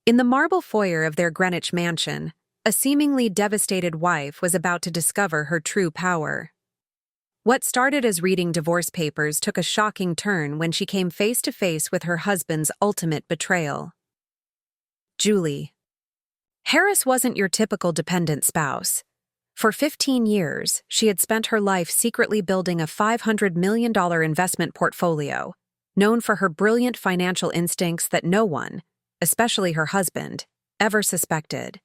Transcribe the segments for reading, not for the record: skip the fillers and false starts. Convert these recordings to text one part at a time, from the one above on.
In the marble foyer of their Greenwich mansion, a seemingly devastated wife was about to discover her true power. What started as reading divorce papers took a shocking turn when she came face to face with her husband's ultimate betrayal. Julie. Harris wasn't your typical dependent spouse. For 15 years, she had spent her life secretly building a $500 million investment portfolio, known for her brilliant financial instincts that no one, especially her husband, ever suspected.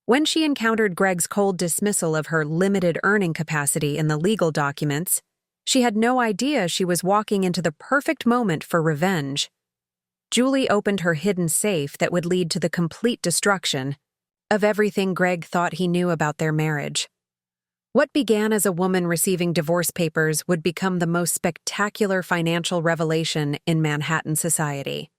When she encountered Greg's cold dismissal of her limited earning capacity in the legal documents, she had no idea she was walking into the perfect moment for revenge. Julie opened her hidden safe that would lead to the complete destruction of everything Greg thought he knew about their marriage. What began as a woman receiving divorce papers would become the most spectacular financial revelation in Manhattan society.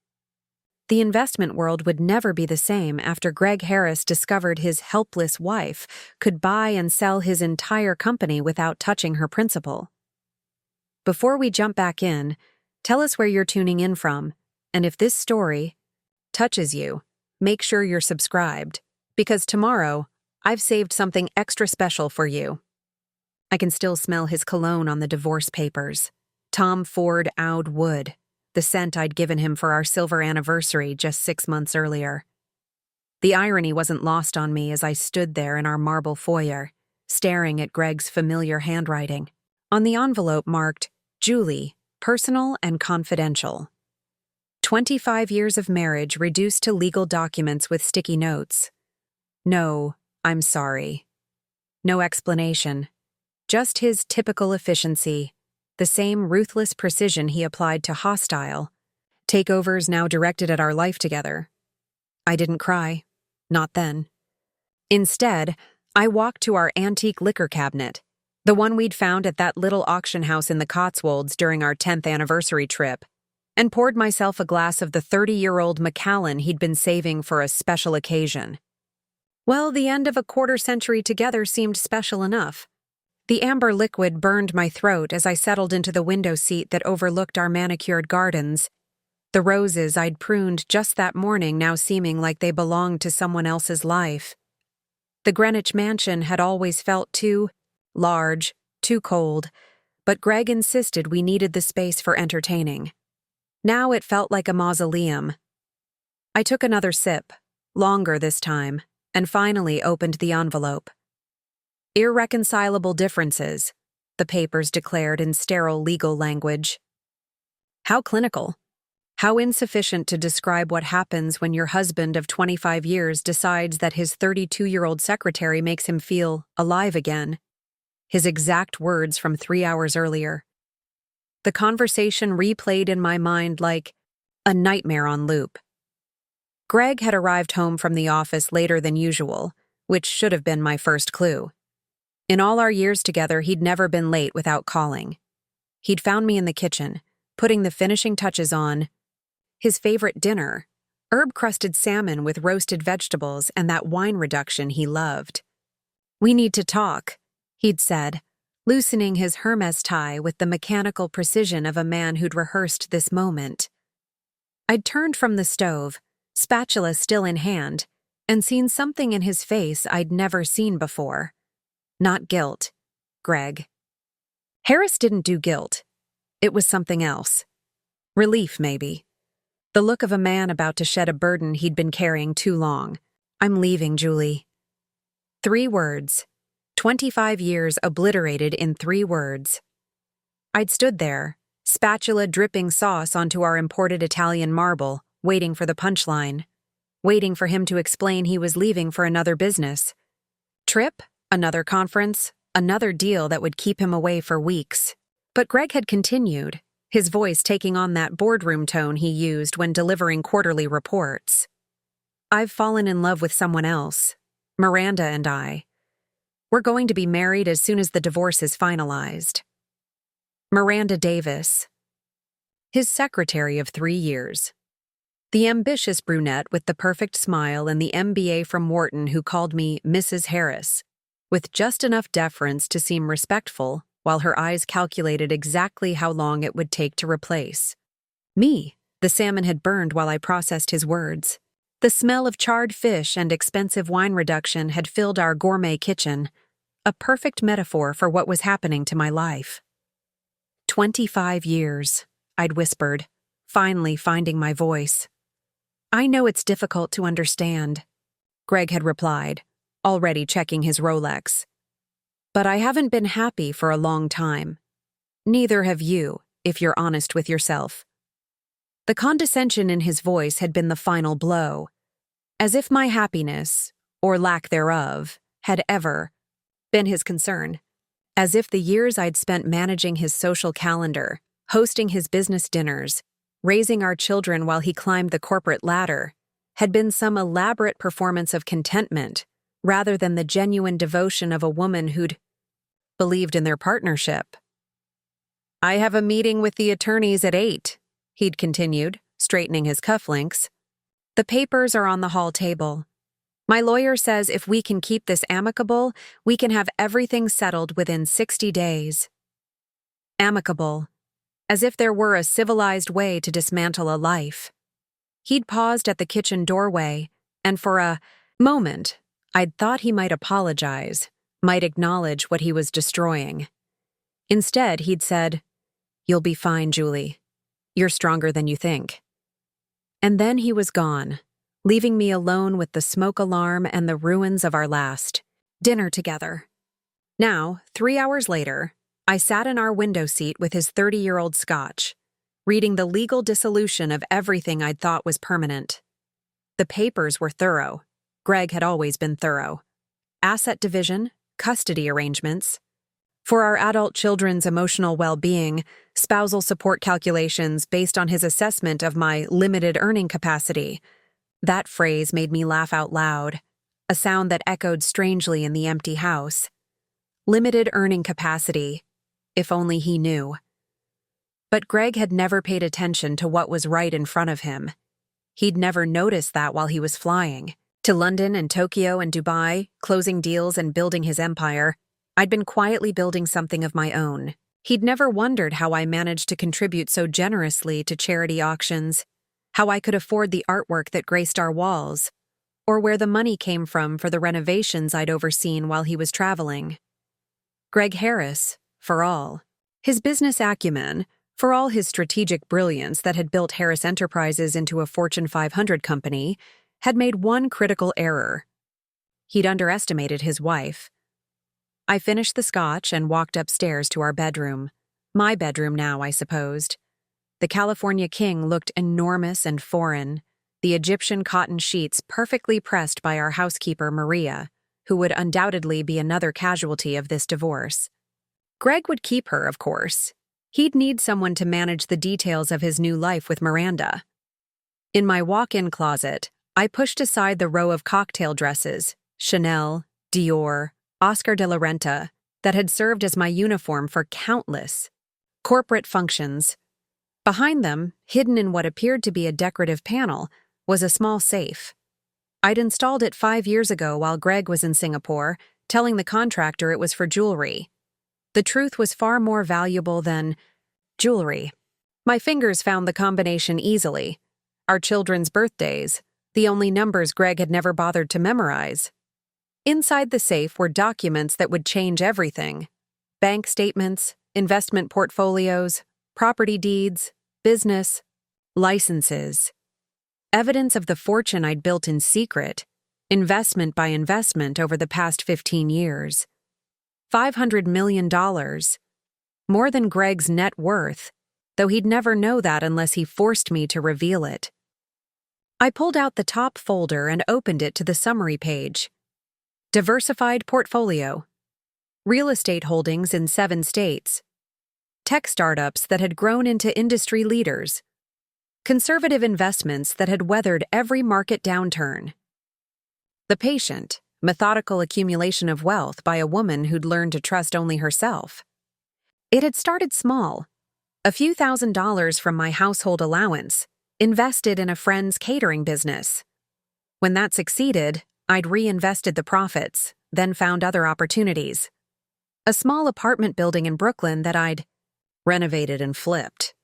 The investment world would never be the same after Greg Harris discovered his helpless wife could buy and sell his entire company without touching her principal. Before we jump back in, tell us where you're tuning in from, and if this story touches you, make sure you're subscribed, because tomorrow, I've saved something extra special for you. I can still smell his cologne on the divorce papers. Tom Ford Oud Wood. The scent I'd given him for our silver anniversary just 6 months earlier. The irony wasn't lost on me as I stood there in our marble foyer, staring at Greg's familiar handwriting. On the envelope marked, Julie, personal and confidential. 25 years of marriage reduced to legal documents with sticky notes. No, I'm sorry. No explanation. Just his typical efficiency. The same ruthless precision he applied to hostile takeovers now directed at our life together. I didn't cry. Not then. Instead, I walked to our antique liquor cabinet, the one we'd found at that little auction house in the Cotswolds during our 10th anniversary trip, and poured myself a glass of the 30-year-old Macallan he'd been saving for a special occasion. Well, the end of a quarter-century together seemed special enough. The amber liquid burned my throat as I settled into the window seat that overlooked our manicured gardens, the roses I'd pruned just that morning now seeming like they belonged to someone else's life. The Greenwich mansion had always felt too large, too cold, but Greg insisted we needed the space for entertaining. Now it felt like a mausoleum. I took another sip, longer this time, and finally opened the envelope. Irreconcilable differences, the papers declared in sterile legal language. How clinical. How insufficient to describe what happens when your husband of 25 years decides that his 32-year-old secretary makes him feel alive again. His exact words from 3 hours earlier. The conversation replayed in my mind like a nightmare on loop. Greg had arrived home from the office later than usual, which should have been my first clue. In all our years together, he'd never been late without calling. He'd found me in the kitchen, putting the finishing touches on his favorite dinner, herb-crusted salmon with roasted vegetables and that wine reduction he loved. "We need to talk," he'd said, loosening his Hermes tie with the mechanical precision of a man who'd rehearsed this moment. I'd turned from the stove, spatula still in hand, and seen something in his face I'd never seen before. Not guilt, Greg. Harris didn't do guilt. It was something else. Relief, maybe. The look of a man about to shed a burden he'd been carrying too long. "I'm leaving, Julie." 3 words. 25 years obliterated in 3 words. I'd stood there, spatula dripping sauce onto our imported Italian marble, waiting for the punchline. Waiting for him to explain he was leaving for another business. Trip? Another conference, another deal that would keep him away for weeks. But Greg had continued, his voice taking on that boardroom tone he used when delivering quarterly reports. "I've fallen in love with someone else. Miranda and I. We're going to be married as soon as the divorce is finalized." Miranda Davis. His secretary of 3 years. The ambitious brunette with the perfect smile and the MBA from Wharton who called me Mrs. Harris, with just enough deference to seem respectful while her eyes calculated exactly how long it would take to replace me. The salmon had burned while I processed his words. The smell of charred fish and expensive wine reduction had filled our gourmet kitchen, a perfect metaphor for what was happening to my life. 25 years, I'd whispered, finally finding my voice. I know it's difficult to understand, Greg had replied, already checking his Rolex. But I haven't been happy for a long time. Neither have you, if you're honest with yourself. The condescension in his voice had been the final blow, as if my happiness, or lack thereof, had ever been his concern, as if the years I'd spent managing his social calendar, hosting his business dinners, raising our children while he climbed the corporate ladder, had been some elaborate performance of contentment rather than the genuine devotion of a woman who'd believed in their partnership. I have a meeting with the attorneys at 8, he'd continued, straightening his cufflinks. The papers are on the hall table. My lawyer says if we can keep this amicable, we can have everything settled within 60 days. Amicable, as if there were a civilized way to dismantle a life. He'd paused at the kitchen doorway, and for a moment, I'd thought he might apologize, might acknowledge what he was destroying. Instead, he'd said, "You'll be fine, Julie. You're stronger than you think." And then he was gone, leaving me alone with the smoke alarm and the ruins of our last dinner together. Now, 3 hours later, I sat in our window seat with his 30-year-old Scotch, reading the legal dissolution of everything I'd thought was permanent. The papers were thorough. Greg had always been thorough. Asset division, custody arrangements. For our adult children's emotional well-being, spousal support calculations based on his assessment of my limited earning capacity. That phrase made me laugh out loud, a sound that echoed strangely in the empty house. Limited earning capacity, if only he knew. But Greg had never paid attention to what was right in front of him. He'd never noticed that while he was flying. To London and Tokyo and Dubai, closing deals and building his empire, I'd been quietly building something of my own. He'd never wondered how I managed to contribute so generously to charity auctions, how I could afford the artwork that graced our walls, or where the money came from for the renovations I'd overseen while he was traveling. Greg Harris, for all his business acumen, for all his strategic brilliance that had built Harris Enterprises into a Fortune 500 company, had made one critical error. He'd underestimated his wife. I finished the scotch and walked upstairs to our bedroom. My bedroom now, I supposed. The California king looked enormous and foreign, the Egyptian cotton sheets perfectly pressed by our housekeeper, Maria, who would undoubtedly be another casualty of this divorce. Greg would keep her, of course. He'd need someone to manage the details of his new life with Miranda. In my walk-in closet, I pushed aside the row of cocktail dresses, Chanel, Dior, Oscar de la Renta, that had served as my uniform for countless corporate functions. Behind them, hidden in what appeared to be a decorative panel, was a small safe. I'd installed it 5 years ago while Greg was in Singapore, telling the contractor it was for jewelry. The truth was far more valuable than jewelry. My fingers found the combination easily. Our children's birthdays, the only numbers Greg had never bothered to memorize. Inside the safe were documents that would change everything. Bank statements, investment portfolios, property deeds, business, licenses. Evidence of the fortune I'd built in secret, investment by investment over the past 15 years. $500 million. More than Greg's net worth, though he'd never know that unless he forced me to reveal it. I pulled out the top folder and opened it to the summary page. Diversified portfolio. Real estate holdings in 7 states. Tech startups that had grown into industry leaders. Conservative investments that had weathered every market downturn. The patient, methodical accumulation of wealth by a woman who'd learned to trust only herself. It had started small. A few $1,000s from my household allowance, invested in a friend's catering business. When that succeeded, I'd reinvested the profits, then found other opportunities. A small apartment building in Brooklyn that I'd renovated and flipped.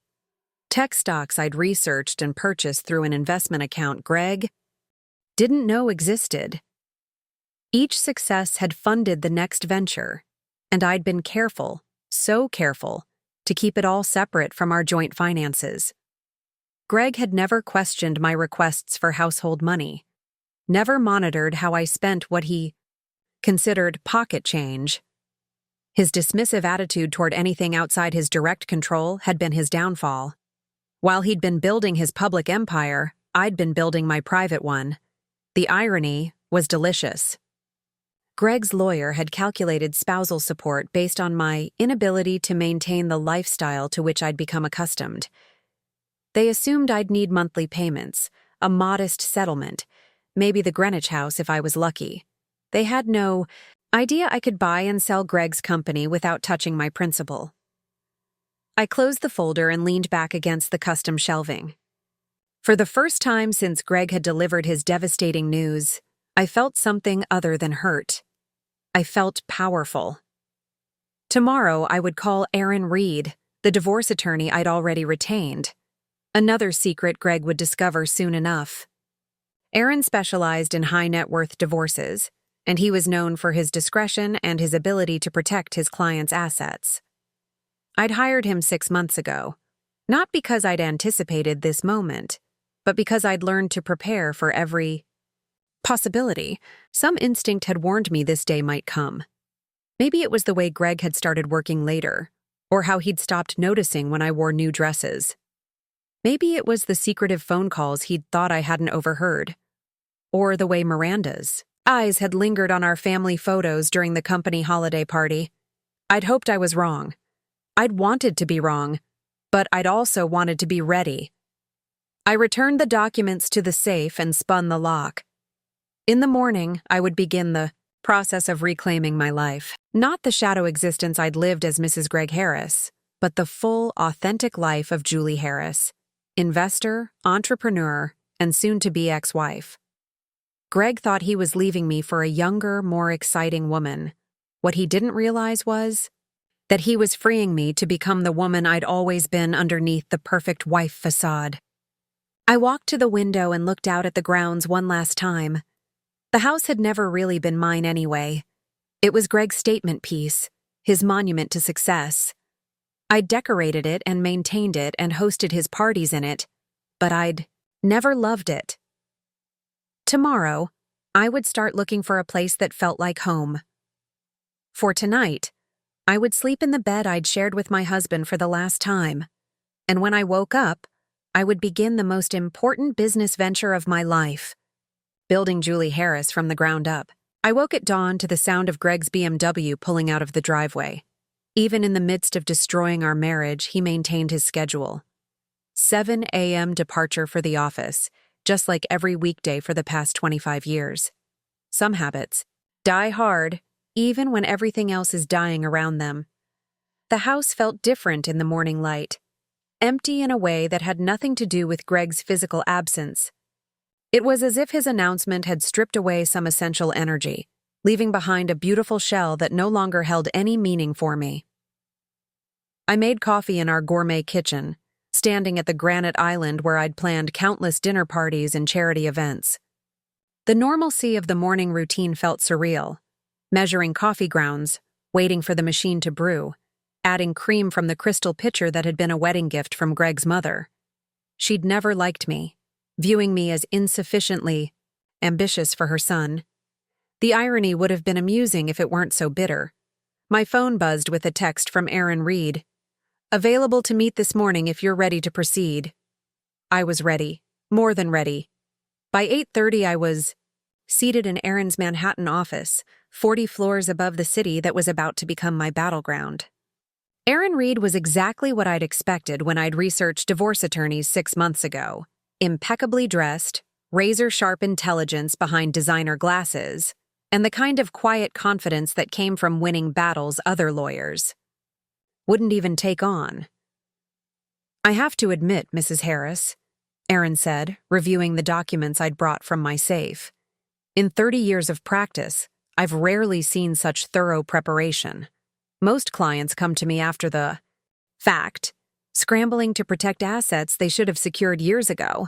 Tech stocks I'd researched and purchased through an investment account Greg didn't know existed. Each success had funded the next venture, and I'd been careful, so careful, to keep it all separate from our joint finances. Greg had never questioned my requests for household money, never monitored how I spent what he considered pocket change. His dismissive attitude toward anything outside his direct control had been his downfall. While he'd been building his public empire, I'd been building my private one. The irony was delicious. Greg's lawyer had calculated spousal support based on my inability to maintain the lifestyle to which I'd become accustomed. They assumed I'd need monthly payments, a modest settlement, maybe the Greenwich house if I was lucky. They had no idea I could buy and sell Greg's company without touching my principal. I closed the folder and leaned back against the custom shelving. For the first time since Greg had delivered his devastating news, I felt something other than hurt. I felt powerful. Tomorrow I would call Aaron Reed, the divorce attorney I'd already retained. Another secret Greg would discover soon enough. Aaron specialized in high-net-worth divorces, and he was known for his discretion and his ability to protect his clients' assets. I'd hired him 6 months ago, not because I'd anticipated this moment, but because I'd learned to prepare for every possibility. Some instinct had warned me this day might come. Maybe it was the way Greg had started working later, or how he'd stopped noticing when I wore new dresses. Maybe it was the secretive phone calls he'd thought I hadn't overheard, or the way Miranda's eyes had lingered on our family photos during the company holiday party. I'd hoped I was wrong. I'd wanted to be wrong, but I'd also wanted to be ready. I returned the documents to the safe and spun the lock. In the morning, I would begin the process of reclaiming my life. Not the shadow existence I'd lived as Mrs. Greg Harris, but the full, authentic life of Julie Harris, investor, entrepreneur, and soon-to-be ex-wife. Greg thought he was leaving me for a younger, more exciting woman. What he didn't realize was that he was freeing me to become the woman I'd always been underneath the perfect wife facade. I walked to the window and looked out at the grounds one last time. The house had never really been mine anyway. It was Greg's statement piece, his monument to success. I'd decorated it and maintained it and hosted his parties in it, but I'd never loved it. Tomorrow, I would start looking for a place that felt like home. For tonight, I would sleep in the bed I'd shared with my husband for the last time, and when I woke up, I would begin the most important business venture of my life, building Julie Harris from the ground up. I woke at dawn to the sound of Greg's BMW pulling out of the driveway. Even in the midst of destroying our marriage, he maintained his schedule. 7 a.m. departure for the office, just like every weekday for the past 25 years. Some habits die hard, even when everything else is dying around them. The house felt different in the morning light, empty in a way that had nothing to do with Greg's physical absence. It was as if his announcement had stripped away some essential energy, leaving behind a beautiful shell that no longer held any meaning for me. I made coffee in our gourmet kitchen, standing at the granite island where I'd planned countless dinner parties and charity events. The normalcy of the morning routine felt surreal, measuring coffee grounds, waiting for the machine to brew, adding cream from the crystal pitcher that had been a wedding gift from Greg's mother. She'd never liked me, viewing me as insufficiently ambitious for her son. The irony would have been amusing if it weren't so bitter. My phone buzzed with a text from Aaron Reed. "Available to meet this morning if you're ready to proceed." I was ready, more than ready. By 8:30 I was seated in Aaron's Manhattan office, 40 floors above the city that was about to become my battleground. Aaron Reed was exactly what I'd expected when I'd researched divorce attorneys 6 months ago. Impeccably dressed, razor-sharp intelligence behind designer glasses, and the kind of quiet confidence that came from winning battles other lawyers wouldn't even take on. "I have to admit, Mrs. Harris," Aaron said, reviewing the documents I'd brought from my safe. "In 30 years of practice, I've rarely seen such thorough preparation. Most clients come to me after the fact, scrambling to protect assets they should have secured years ago."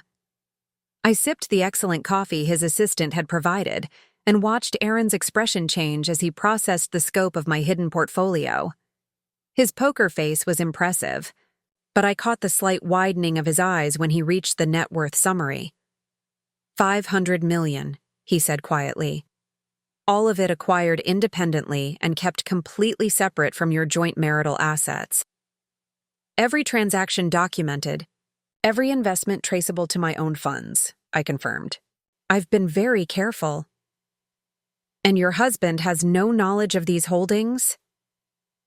I sipped the excellent coffee his assistant had provided and watched Aaron's expression change as he processed the scope of my hidden portfolio. His poker face was impressive, but I caught the slight widening of his eyes when he reached the net worth summary. $500 million, he said quietly. All of it acquired independently and kept completely separate from your joint marital assets. Every transaction documented, every investment traceable to my own funds, I confirmed. I've been very careful. And your husband has no knowledge of these holdings?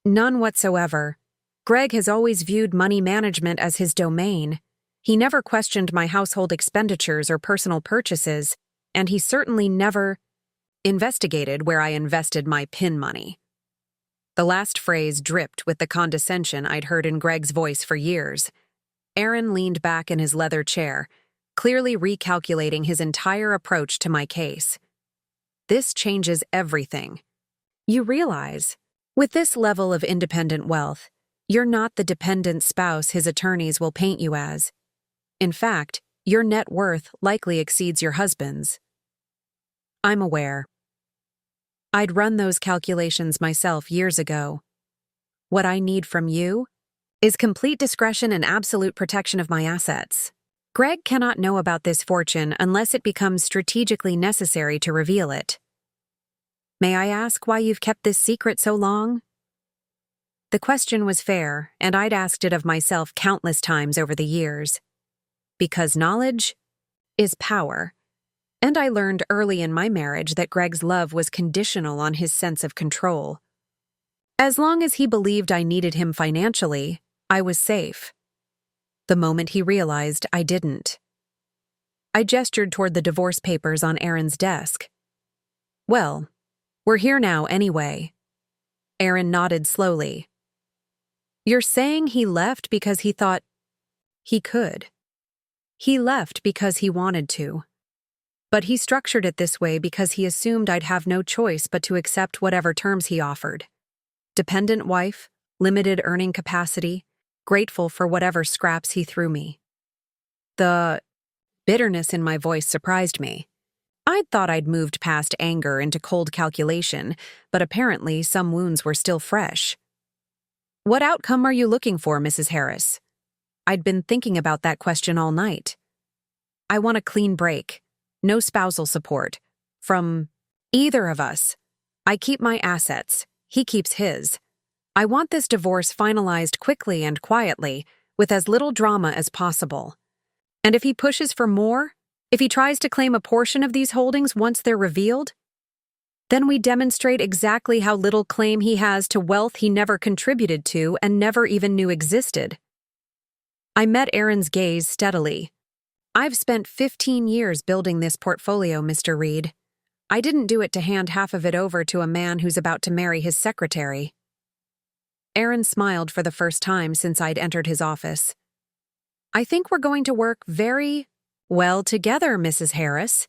None whatsoever. Greg has always viewed money management as his domain. He never questioned my household expenditures or personal purchases, and he certainly never investigated where I invested my PIN money. The last phrase dripped with the condescension I'd heard in Greg's voice for years. Aaron leaned back in his leather chair, clearly recalculating his entire approach to my case. This changes everything. You realize, with this level of independent wealth, you're not the dependent spouse his attorneys will paint you as. In fact, your net worth likely exceeds your husband's. I'm aware. I'd run those calculations myself years ago. What I need from you is complete discretion and absolute protection of my assets. Greg cannot know about this fortune unless it becomes strategically necessary to reveal it. May I ask why you've kept this secret so long? The question was fair, and I'd asked it of myself countless times over the years. Because knowledge is power. And I learned early in my marriage that Greg's love was conditional on his sense of control. As long as he believed I needed him financially, I was safe. The moment he realized I didn't. I gestured toward the divorce papers on Aaron's desk. Well, we're here now anyway. Aaron nodded slowly. You're saying he left because he thought he could. He left because he wanted to. But he structured it this way because he assumed I'd have no choice but to accept whatever terms he offered. Dependent wife, limited earning capacity, grateful for whatever scraps he threw me. The bitterness in my voice surprised me. I'd thought I'd moved past anger into cold calculation, but apparently some wounds were still fresh. What outcome are you looking for, Mrs. Harris? I'd been thinking about that question all night. I want a clean break. No spousal support. From either of us. I keep my assets. He keeps his. I want this divorce finalized quickly and quietly, with as little drama as possible. And if he pushes for more, if he tries to claim a portion of these holdings once they're revealed, then we demonstrate exactly how little claim he has to wealth he never contributed to and never even knew existed. I met Aaron's gaze steadily. I've spent 15 years building this portfolio, Mr. Reed. I didn't do it to hand half of it over to a man who's about to marry his secretary. Aaron smiled for the first time since I'd entered his office. I think we're going to work very well together, Mrs. Harris.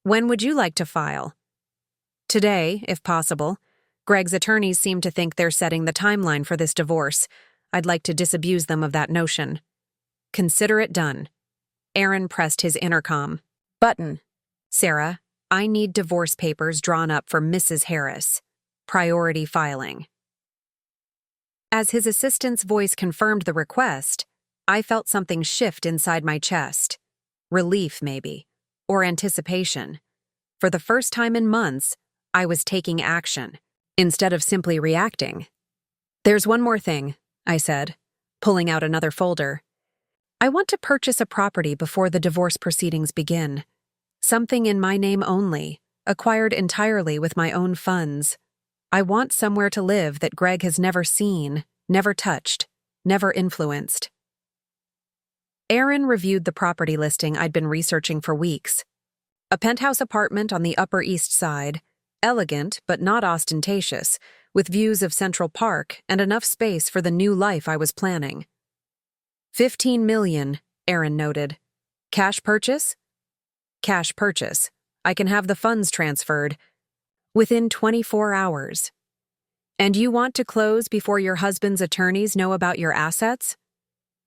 When would you like to file? Today, if possible. Greg's attorneys seem to think they're setting the timeline for this divorce. I'd like to disabuse them of that notion. Consider it done. Aaron pressed his intercom. Button. Sarah, I need divorce papers drawn up for Mrs. Harris. Priority filing. As his assistant's voice confirmed the request, I felt something shift inside my chest. Relief, maybe. Or anticipation. For the first time in months, I was taking action, instead of simply reacting. There's one more thing, I said, pulling out another folder. I want to purchase a property before the divorce proceedings begin. Something in my name only, acquired entirely with my own funds. I want somewhere to live that Greg has never seen, never touched, never influenced. Aaron reviewed the property listing I'd been researching for weeks. A penthouse apartment on the Upper East Side, elegant but not ostentatious, with views of Central Park and enough space for the new life I was planning. $15 million, Aaron noted. Cash purchase? Cash purchase. I can have the funds transferred within 24 hours. And you want to close before your husband's attorneys know about your assets?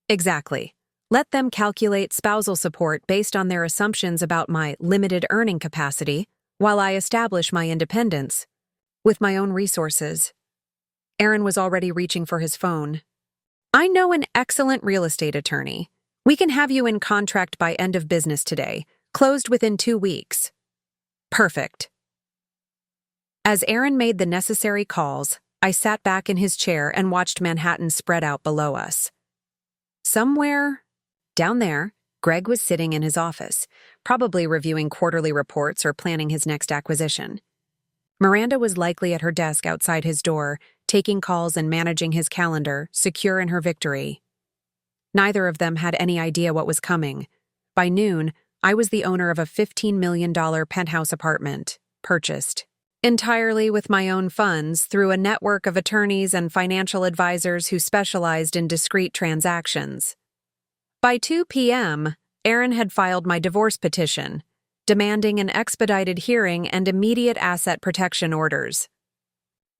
Exactly. Let them calculate spousal support based on their assumptions about my limited earning capacity, while I establish my independence with my own resources. Aaron was already reaching for his phone. I know an excellent real estate attorney. We can have you in contract by end of business today, closed within 2 weeks. Perfect. As Aaron made the necessary calls, I sat back in his chair and watched Manhattan spread out below us. Somewhere down there, Greg was sitting in his office, probably reviewing quarterly reports or planning his next acquisition. Miranda was likely at her desk outside his door, taking calls and managing his calendar, secure in her victory. Neither of them had any idea what was coming. By noon, I was the owner of a $15 million penthouse apartment, purchased entirely with my own funds through a network of attorneys and financial advisors who specialized in discrete transactions. By 2 p.m., Aaron had filed my divorce petition, demanding an expedited hearing and immediate asset protection orders.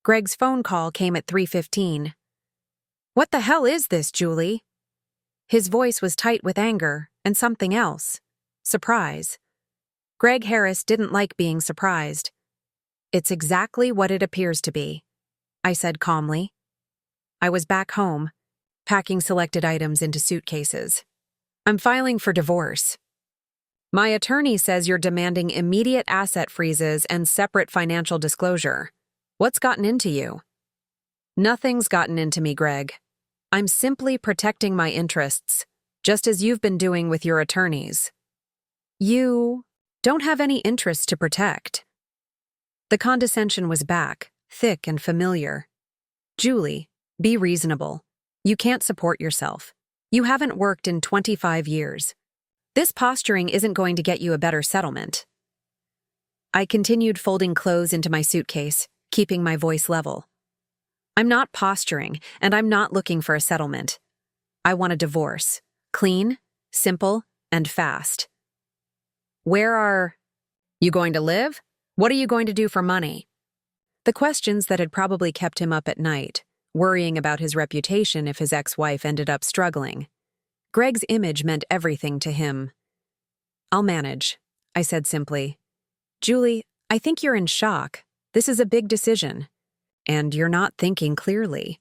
Greg's phone call came at 3:15. "What the hell is this, Julie?" His voice was tight with anger and something else. Surprise. Greg Harris didn't like being surprised. "It's exactly what it appears to be," I said calmly. I was back home, packing selected items into suitcases. "I'm filing for divorce. My attorney says you're demanding immediate asset freezes and separate financial disclosure. What's gotten into you?" "Nothing's gotten into me, Greg. I'm simply protecting my interests, just as you've been doing with your attorneys. You don't have any interests to protect." The condescension was back, thick and familiar. "Julie, be reasonable. You can't support yourself. You haven't worked in 25 years. This posturing isn't going to get you a better settlement." I continued folding clothes into my suitcase, keeping my voice level. "I'm not posturing, and I'm not looking for a settlement. I want a divorce. Clean, simple, and fast." "Where are you going to live? What are you going to do for money?" The questions that had probably kept him up at night, worrying about his reputation if his ex-wife ended up struggling. Greg's image meant everything to him. "I'll manage," I said simply. "Julie, I think you're in shock. This is a big decision. And you're not thinking clearly.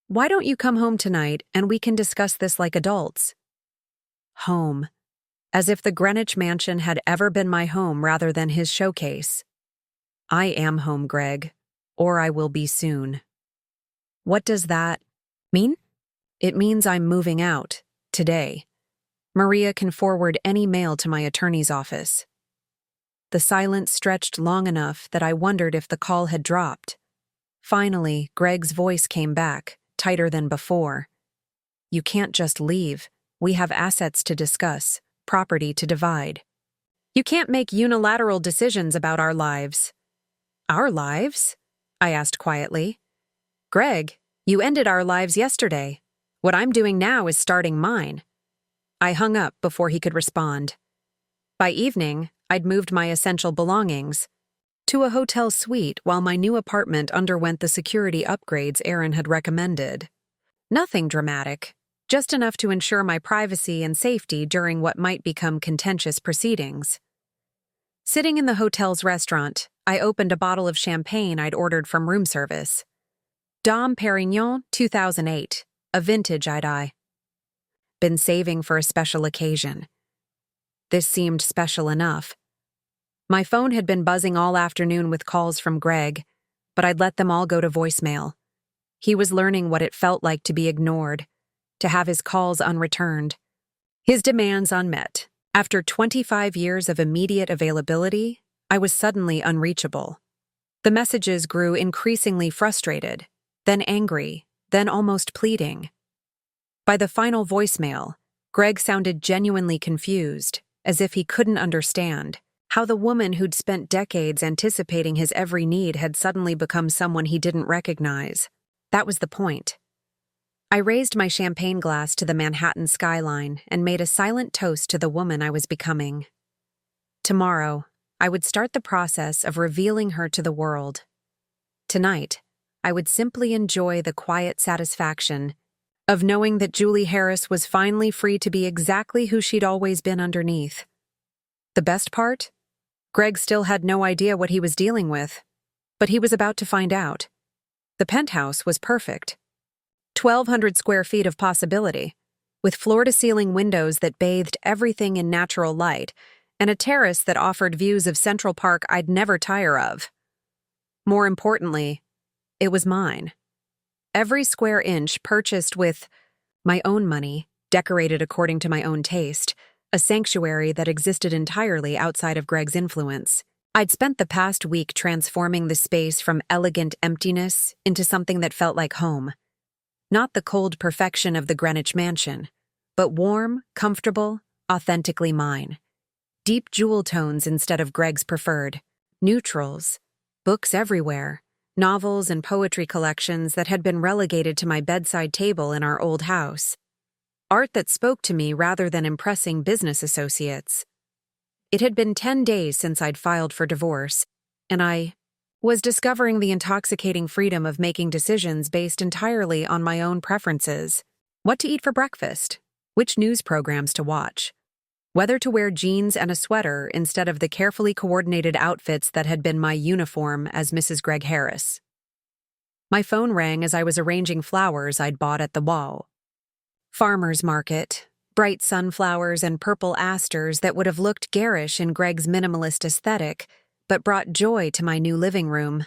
Why don't you come home tonight and we can discuss this like adults?" Home. As if the Greenwich mansion had ever been my home rather than his showcase. I am home, Greg, or I will be soon. What does that mean? It means I'm moving out, today. Maria can forward any mail to my attorney's office. The silence stretched long enough that I wondered if the call had dropped. Finally, Greg's voice came back, tighter than before. "You can't just leave. We have assets to discuss, property to divide. You can't make unilateral decisions about our lives." "Our lives?" I asked quietly. "Greg, you ended our lives yesterday. What I'm doing now is starting mine." I hung up before he could respond. By evening, I'd moved my essential belongings to a hotel suite while my new apartment underwent the security upgrades Aaron had recommended. Nothing dramatic, just enough to ensure my privacy and safety during what might become contentious proceedings. Sitting in the hotel's restaurant, I opened a bottle of champagne I'd ordered from room service. Dom Perignon 2008, a vintage I'd been saving for a special occasion. This seemed special enough. My phone had been buzzing all afternoon with calls from Greg, but I'd let them all go to voicemail. He was learning what it felt like to be ignored, to have his calls unreturned, his demands unmet. After 25 years of immediate availability, I was suddenly unreachable. The messages grew increasingly frustrated, then angry, then almost pleading. By the final voicemail, Greg sounded genuinely confused, as if he couldn't understand how the woman who'd spent decades anticipating his every need had suddenly become someone he didn't recognize. That was the point. I raised my champagne glass to the Manhattan skyline and made a silent toast to the woman I was becoming. Tomorrow, I would start the process of revealing her to the world. Tonight, I would simply enjoy the quiet satisfaction of knowing that Julie Harris was finally free to be exactly who she'd always been underneath. The best part? Greg still had no idea what he was dealing with, but he was about to find out. The penthouse was perfect. 1,200 square feet of possibility, with floor-to-ceiling windows that bathed everything in natural light, and a terrace that offered views of Central Park I'd never tire of. More importantly, it was mine. Every square inch purchased with my own money, decorated according to my own taste, a sanctuary that existed entirely outside of Greg's influence. I'd spent the past week transforming the space from elegant emptiness into something that felt like home. Not the cold perfection of the Greenwich mansion, but warm, comfortable, authentically mine. Deep jewel tones instead of Greg's preferred, neutrals, books everywhere, novels and poetry collections that had been relegated to my bedside table in our old house. Art that spoke to me rather than impressing business associates. It had been 10 days since I'd filed for divorce, and I was discovering the intoxicating freedom of making decisions based entirely on my own preferences. What to eat for breakfast, which news programs to watch, whether to wear jeans and a sweater instead of the carefully coordinated outfits that had been my uniform as Mrs. Greg Harris. My phone rang as I was arranging flowers I'd bought at the wall. Farmer's market, bright sunflowers and purple asters that would have looked garish in Greg's minimalist aesthetic, but brought joy to my new living room.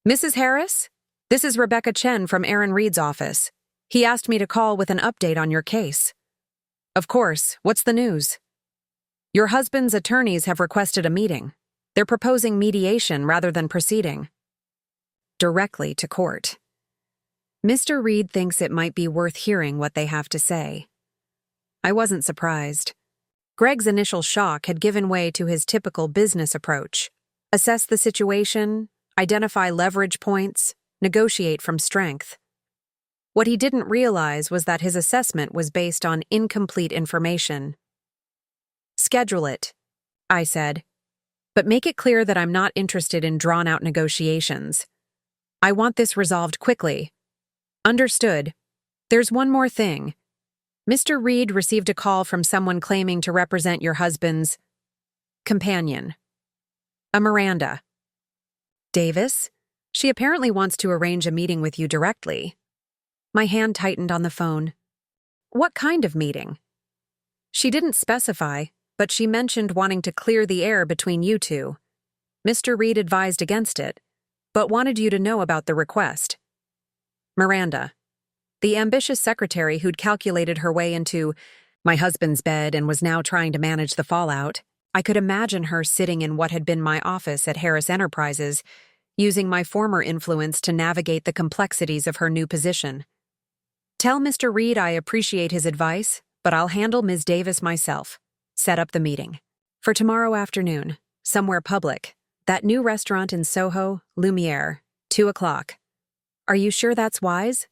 Mrs. Harris? This is Rebecca Chen from Aaron Reed's office. He asked me to call with an update on your case. Of course, what's the news? Your husband's attorneys have requested a meeting. They're proposing mediation rather than proceeding directly to court. Mr. Reed thinks it might be worth hearing what they have to say. I wasn't surprised. Greg's initial shock had given way to his typical business approach. Assess the situation, identify leverage points, negotiate from strength. What he didn't realize was that his assessment was based on incomplete information. Schedule it, I said, but make it clear that I'm not interested in drawn-out negotiations. I want this resolved quickly. Understood. There's one more thing. Mr. Reed received a call from someone claiming to represent your husband's companion. A Miranda. Davis? She apparently wants to arrange a meeting with you directly. My hand tightened on the phone. What kind of meeting? She didn't specify, but she mentioned wanting to clear the air between you two. Mr. Reed advised against it, but wanted you to know about the request. Miranda. The ambitious secretary who'd calculated her way into my husband's bed and was now trying to manage the fallout. I could imagine her sitting in what had been my office at Harris Enterprises, using my former influence to navigate the complexities of her new position. Tell Mr. Reed I appreciate his advice, but I'll handle Ms. Davis myself. Set up the meeting. For tomorrow afternoon, somewhere public. That new restaurant in Soho, Lumiere, 2 o'clock. Are you sure that's wise?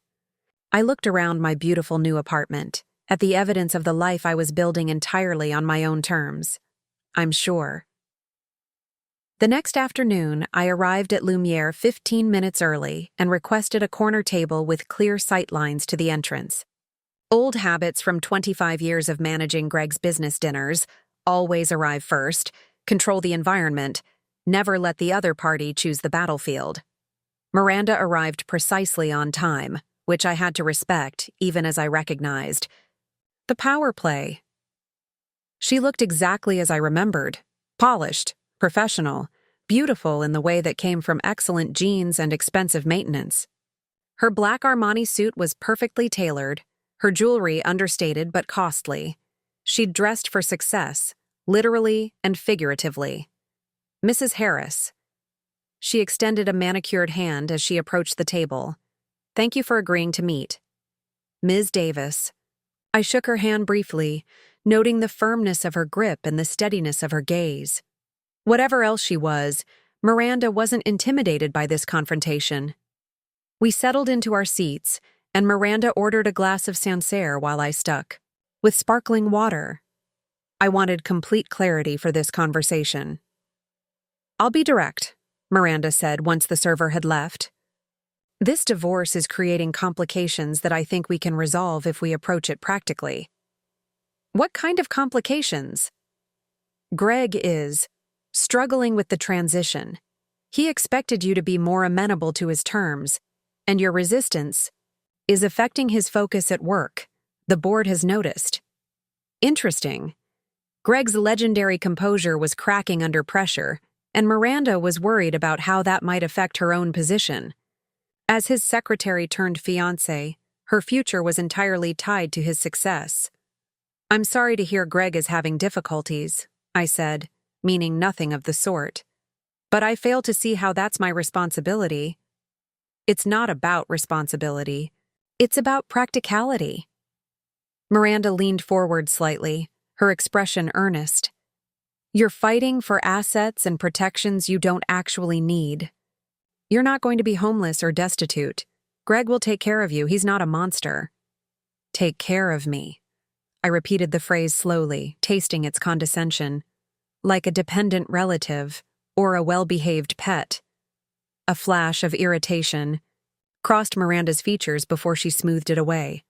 I looked around my beautiful new apartment, at the evidence of the life I was building entirely on my own terms. I'm sure. The next afternoon, I arrived at Lumiere 15 minutes early and requested a corner table with clear sight lines to the entrance. Old habits from 25 years of managing Greg's business dinners, always arrive first, control the environment, never let the other party choose the battlefield. Miranda arrived precisely on time, which I had to respect even as I recognized the power play. She looked exactly as I remembered, polished, professional, beautiful in the way that came from excellent genes and expensive maintenance. Her black Armani suit was perfectly tailored, her jewelry understated but costly. She'd dressed for success, literally and figuratively. Mrs. Harris. She extended a manicured hand as she approached the table. Thank you for agreeing to meet. Ms. Davis. I shook her hand briefly, noting the firmness of her grip and the steadiness of her gaze. Whatever else she was, Miranda wasn't intimidated by this confrontation. We settled into our seats, and Miranda ordered a glass of Sancerre while I stuck with sparkling water. I wanted complete clarity for this conversation. I'll be direct, Miranda said once the server had left. This divorce is creating complications that I think we can resolve if we approach it practically. What kind of complications? Greg is struggling with the transition. He expected you to be more amenable to his terms, and your resistance is affecting his focus at work. The board has noticed. Interesting. Greg's legendary composure was cracking under pressure, and Miranda was worried about how that might affect her own position. As his secretary turned fiancé, her future was entirely tied to his success. "I'm sorry to hear Greg is having difficulties," I said, meaning nothing of the sort. "But I fail to see how that's my responsibility." "It's not about responsibility. It's about practicality." Miranda leaned forward slightly, her expression earnest. "You're fighting for assets and protections you don't actually need. You're not going to be homeless or destitute. Greg will take care of you. He's not a monster." "Take care of me." I repeated the phrase slowly, tasting its condescension. "Like a dependent relative or a well-behaved pet." A flash of irritation crossed Miranda's features before she smoothed it away.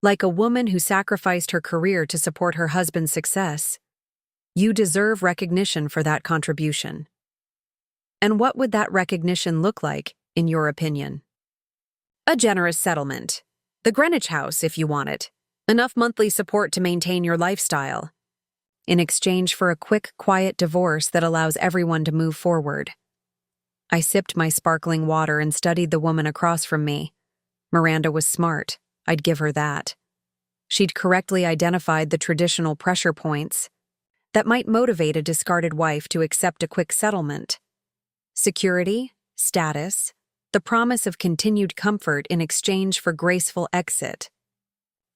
"Like a woman who sacrificed her career to support her husband's success. You deserve recognition for that contribution." "And what would that recognition look like, in your opinion?" "A generous settlement. The Greenwich house, if you want it. Enough monthly support to maintain your lifestyle. In exchange for a quick, quiet divorce that allows everyone to move forward." I sipped my sparkling water and studied the woman across from me. Miranda was smart. I'd give her that. She'd correctly identified the traditional pressure points that might motivate a discarded wife to accept a quick settlement. Security, status, the promise of continued comfort in exchange for graceful exit.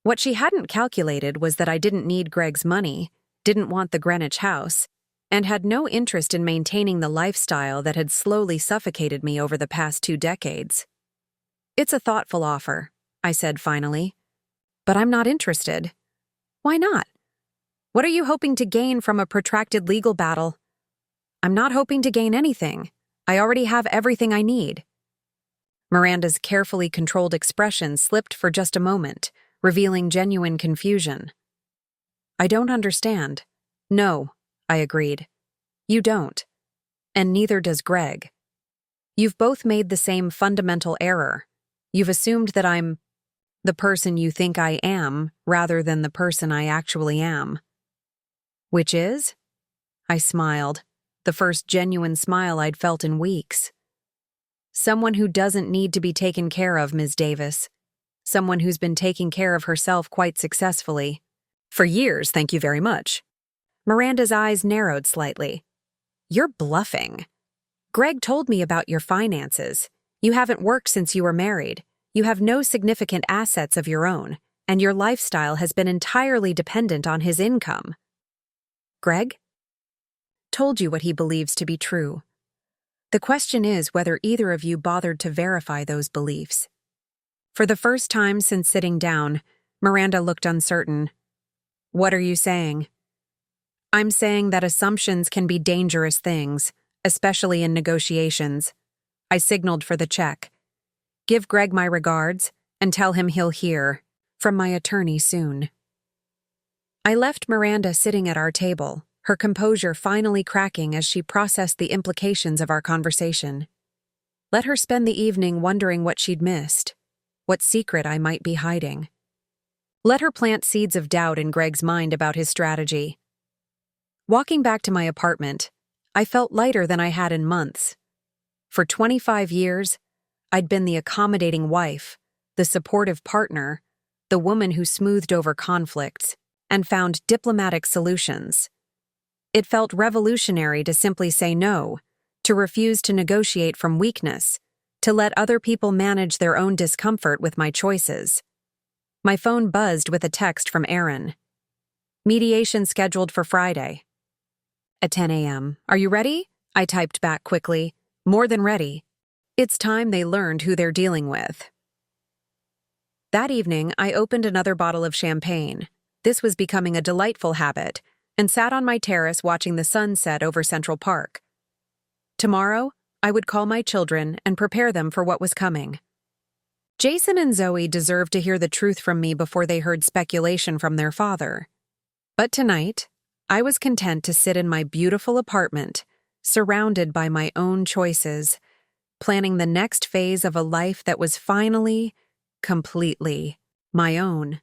What she hadn't calculated was that I didn't need Greg's money, didn't want the Greenwich house, and had no interest in maintaining the lifestyle that had slowly suffocated me over the past 2 decades. "It's a thoughtful offer," I said finally. "But I'm not interested." "Why not? What are you hoping to gain from a protracted legal battle?" "I'm not hoping to gain anything. I already have everything I need." Miranda's carefully controlled expression slipped for just a moment, revealing genuine confusion. "I don't understand." "No," I agreed. "You don't. And neither does Greg. You've both made the same fundamental error. You've assumed that I'm the person you think I am rather than the person I actually am." "Which is?" I smiled, the first genuine smile I'd felt in weeks. "Someone who doesn't need to be taken care of, Ms. Davis. Someone who's been taking care of herself quite successfully. For years, thank you very much." Miranda's eyes narrowed slightly. "You're bluffing. Greg told me about your finances. You haven't worked since you were married. You have no significant assets of your own, and your lifestyle has been entirely dependent on his income." "Greg?" "Told you what he believes to be true. The question is whether either of you bothered to verify those beliefs." For the first time since sitting down, Miranda looked uncertain. "What are you saying?" "I'm saying that assumptions can be dangerous things, especially in negotiations." I signaled for the check. "Give Greg my regards, and tell him he'll hear from my attorney soon." I left Miranda sitting at our table, her composure finally cracking as she processed the implications of our conversation. Let her spend the evening wondering what she'd missed, what secret I might be hiding. Let her plant seeds of doubt in Greg's mind about his strategy. Walking back to my apartment, I felt lighter than I had in months. For 25 years, I'd been the accommodating wife, the supportive partner, the woman who smoothed over conflicts and found diplomatic solutions. It felt revolutionary to simply say no, to refuse to negotiate from weakness, to let other people manage their own discomfort with my choices. My phone buzzed with a text from Aaron. "Mediation scheduled for Friday. At 10 a.m. Are you ready?" I typed back quickly. "More than ready." It's time they learned who they're dealing with. That evening, I opened another bottle of champagne. This was becoming a delightful habit, and sat on my terrace watching the sun set over Central Park. Tomorrow, I would call my children and prepare them for what was coming. Jason and Zoe deserved to hear the truth from me before they heard speculation from their father. But tonight, I was content to sit in my beautiful apartment, surrounded by my own choices, planning the next phase of a life that was finally, completely, my own.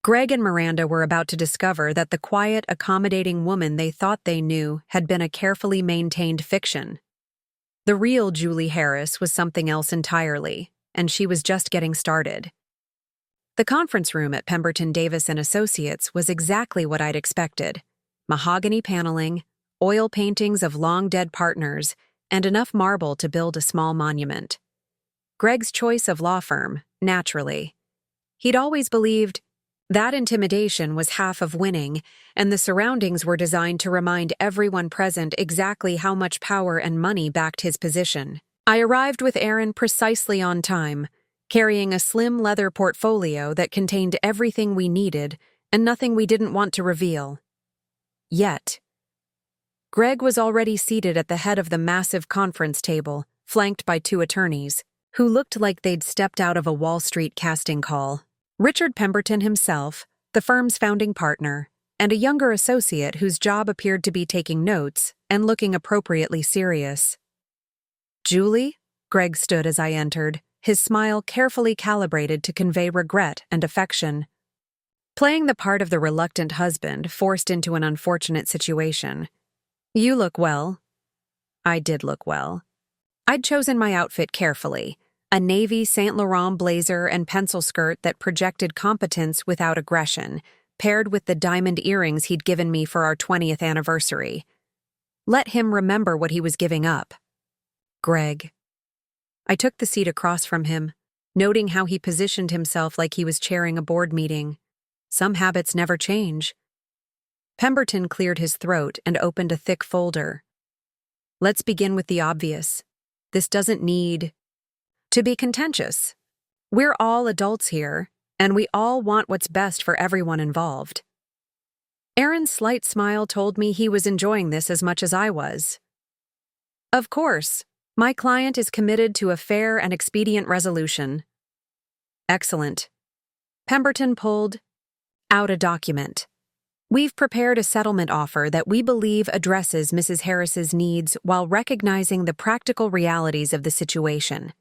Greg and Miranda were about to discover that the quiet, accommodating woman they thought they knew had been a carefully maintained fiction. The real Julie Harris was something else entirely, and she was just getting started. The conference room at Pemberton Davis & Associates was exactly what I'd expected. Mahogany paneling, oil paintings of long-dead partners, and enough marble to build a small monument. Greg's choice of law firm, naturally. He'd always believed that intimidation was half of winning, and the surroundings were designed to remind everyone present exactly how much power and money backed his position. I arrived with Aaron precisely on time, carrying a slim leather portfolio that contained everything we needed and nothing we didn't want to reveal. Yet, Greg was already seated at the head of the massive conference table, flanked by two attorneys, who looked like they'd stepped out of a Wall Street casting call. Richard Pemberton himself, the firm's founding partner, and a younger associate whose job appeared to be taking notes and looking appropriately serious. Julie? Greg stood as I entered, his smile carefully calibrated to convey regret and affection. Playing the part of the reluctant husband forced into an unfortunate situation. You look well. I did look well. I'd chosen my outfit carefully. A navy Saint Laurent blazer and pencil skirt that projected competence without aggression, paired with the diamond earrings he'd given me for our 20th anniversary. Let him remember what he was giving up. Greg. I took the seat across from him, noting how he positioned himself like he was chairing a board meeting. Some habits never change. Pemberton cleared his throat and opened a thick folder. Let's begin with the obvious. This doesn't need to be contentious. We're all adults here, and we all want what's best for everyone involved. Aaron's slight smile told me he was enjoying this as much as I was. Of course, my client is committed to a fair and expedient resolution. Excellent. Pemberton pulled out a document. We've prepared a settlement offer that we believe addresses Mrs. Harris's needs while recognizing the practical realities of the situation.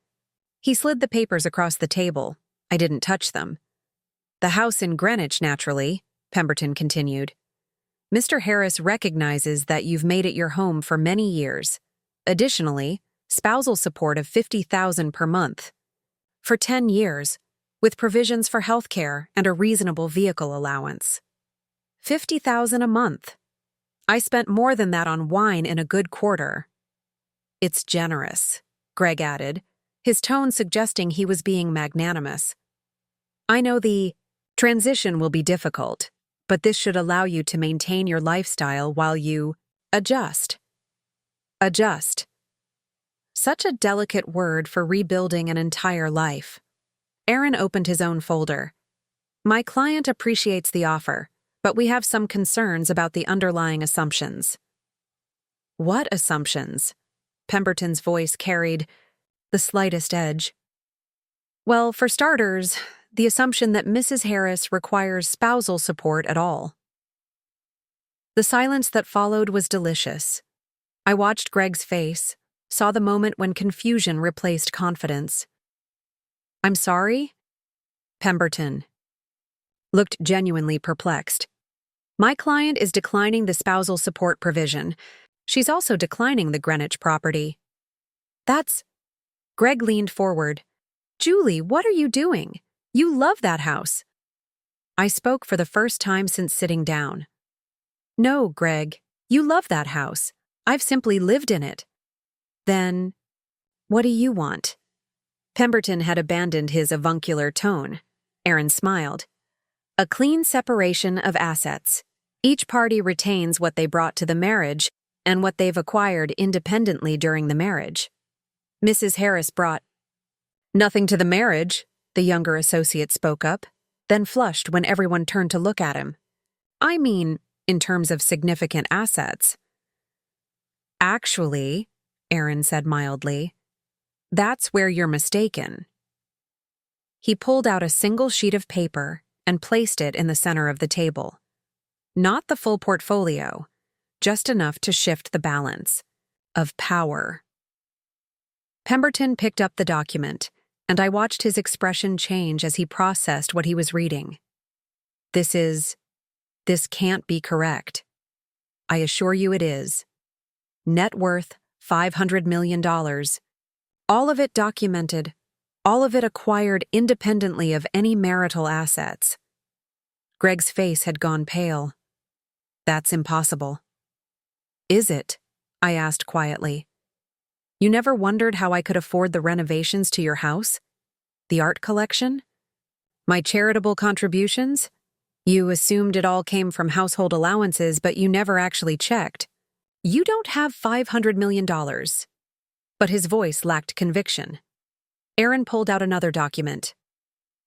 He slid the papers across the table. I didn't touch them. The house in Greenwich, naturally, Pemberton continued. Mr. Harris recognizes that you've made it your home for many years. Additionally, spousal support of $50,000 per month. For 10 years, with provisions for health care and a reasonable vehicle allowance. $50,000 a month. I spent more than that on wine in a good quarter. It's generous, Greg added, his tone suggesting he was being magnanimous. I know the transition will be difficult, but this should allow you to maintain your lifestyle while you adjust. Adjust. Such a delicate word for rebuilding an entire life. Aaron opened his own folder. My client appreciates the offer, but we have some concerns about the underlying assumptions. What assumptions? Pemberton's voice carried the slightest edge. Well, for starters, the assumption that Mrs. Harris requires spousal support at all. The silence that followed was delicious. I watched Greg's face, saw the moment when confusion replaced confidence. I'm sorry? Pemberton looked genuinely perplexed. My client is declining the spousal support provision. She's also declining the Greenwich property. That's... Greg leaned forward. Julie, what are you doing? You love that house. I spoke for the first time since sitting down. No, Greg, you love that house. I've simply lived in it. Then, what do you want? Pemberton had abandoned his avuncular tone. Aaron smiled. A clean separation of assets. Each party retains what they brought to the marriage and what they've acquired independently during the marriage. Mrs. Harris brought nothing to the marriage, the younger associate spoke up, then flushed when everyone turned to look at him. I mean, in terms of significant assets. Actually, Aaron said mildly, that's where you're mistaken. He pulled out a single sheet of paper and placed it in the center of the table. Not the full portfolio, just enough to shift the balance of power. Pemberton picked up the document, and I watched his expression change as he processed what he was reading. This can't be correct. I assure you it is. Net worth, $500 million. All of it documented, all of it acquired independently of any marital assets. Greg's face had gone pale. That's impossible. Is it? I asked quietly. You never wondered how I could afford the renovations to your house? The art collection? My charitable contributions? You assumed it all came from household allowances, but you never actually checked. You don't have $500 million. But his voice lacked conviction. Aaron pulled out another document.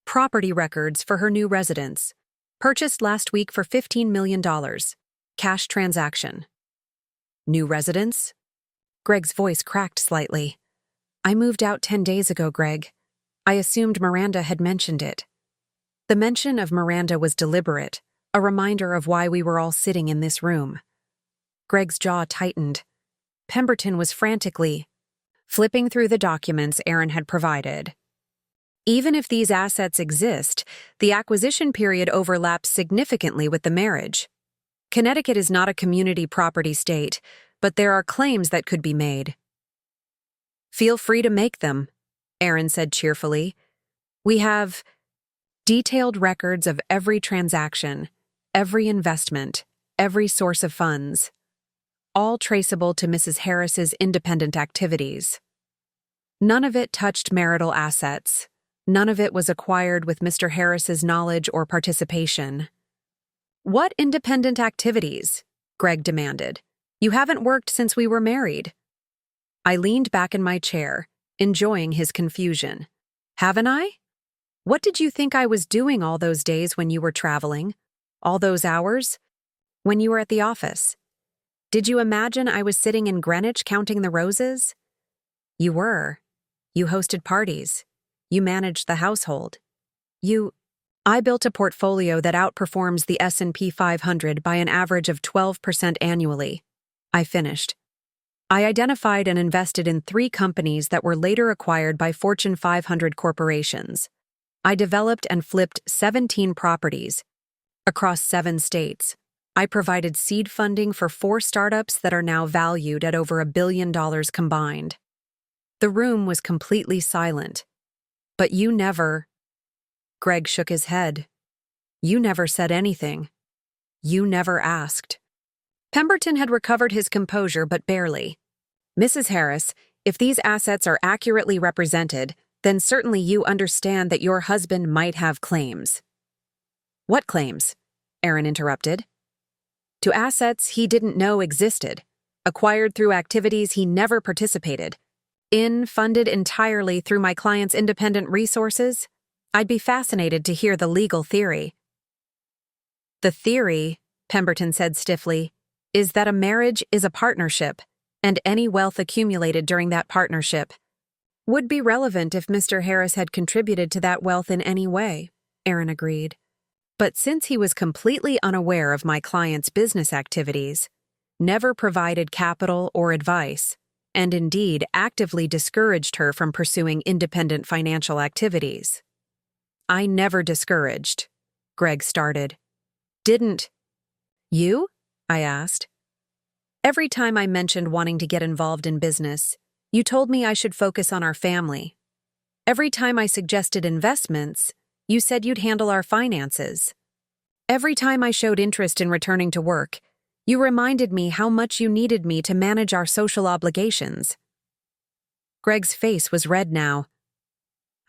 Property records for her new residence. Purchased last week for $15 million. Cash transaction. New residence? Greg's voice cracked slightly. I moved out 10 days ago, Greg. I assumed Miranda had mentioned it. The mention of Miranda was deliberate, a reminder of why we were all sitting in this room. Greg's jaw tightened. Pemberton was frantically flipping through the documents Aaron had provided. Even if these assets exist, the acquisition period overlaps significantly with the marriage. Connecticut is not a community property state, but there are claims that could be made. Feel free to make them, Aaron said cheerfully. We have detailed records of every transaction, every investment, every source of funds, all traceable to Mrs. Harris's independent activities. None of it touched marital assets. None of it was acquired with Mr. Harris's knowledge or participation. What independent activities? Greg demanded. You haven't worked since we were married. I leaned back in my chair, enjoying his confusion. Haven't I? What did you think I was doing all those days when you were traveling? All those hours? When you were at the office? Did you imagine I was sitting in Greenwich counting the roses? You were. You hosted parties. You managed the household. I built a portfolio that outperforms the S&P 500 by an average of 12% annually. I finished. I identified and invested in 3 companies that were later acquired by Fortune 500 corporations. I developed and flipped 17 properties across 7 states. I provided seed funding for 4 startups that are now valued at over $1 billion combined. The room was completely silent. But you never... Greg shook his head. You never said anything. You never asked. Pemberton had recovered his composure, but barely. Mrs. Harris, if these assets are accurately represented, then certainly you understand that your husband might have claims. What claims? Aaron interrupted. To assets he didn't know existed, acquired through activities he never participated in, funded entirely through my client's independent resources. I'd be fascinated to hear the legal theory. The theory, Pemberton said stiffly, is that a marriage is a partnership, and any wealth accumulated during that partnership would be relevant if Mr. Harris had contributed to that wealth in any way, Aaron agreed. But since he was completely unaware of my client's business activities, never provided capital or advice, and indeed actively discouraged her from pursuing independent financial activities. I never discouraged, Greg started. Didn't you? I asked. Every time I mentioned wanting to get involved in business, you told me I should focus on our family. Every time I suggested investments, you said you'd handle our finances. Every time I showed interest in returning to work, you reminded me how much you needed me to manage our social obligations. Greg's face was red now.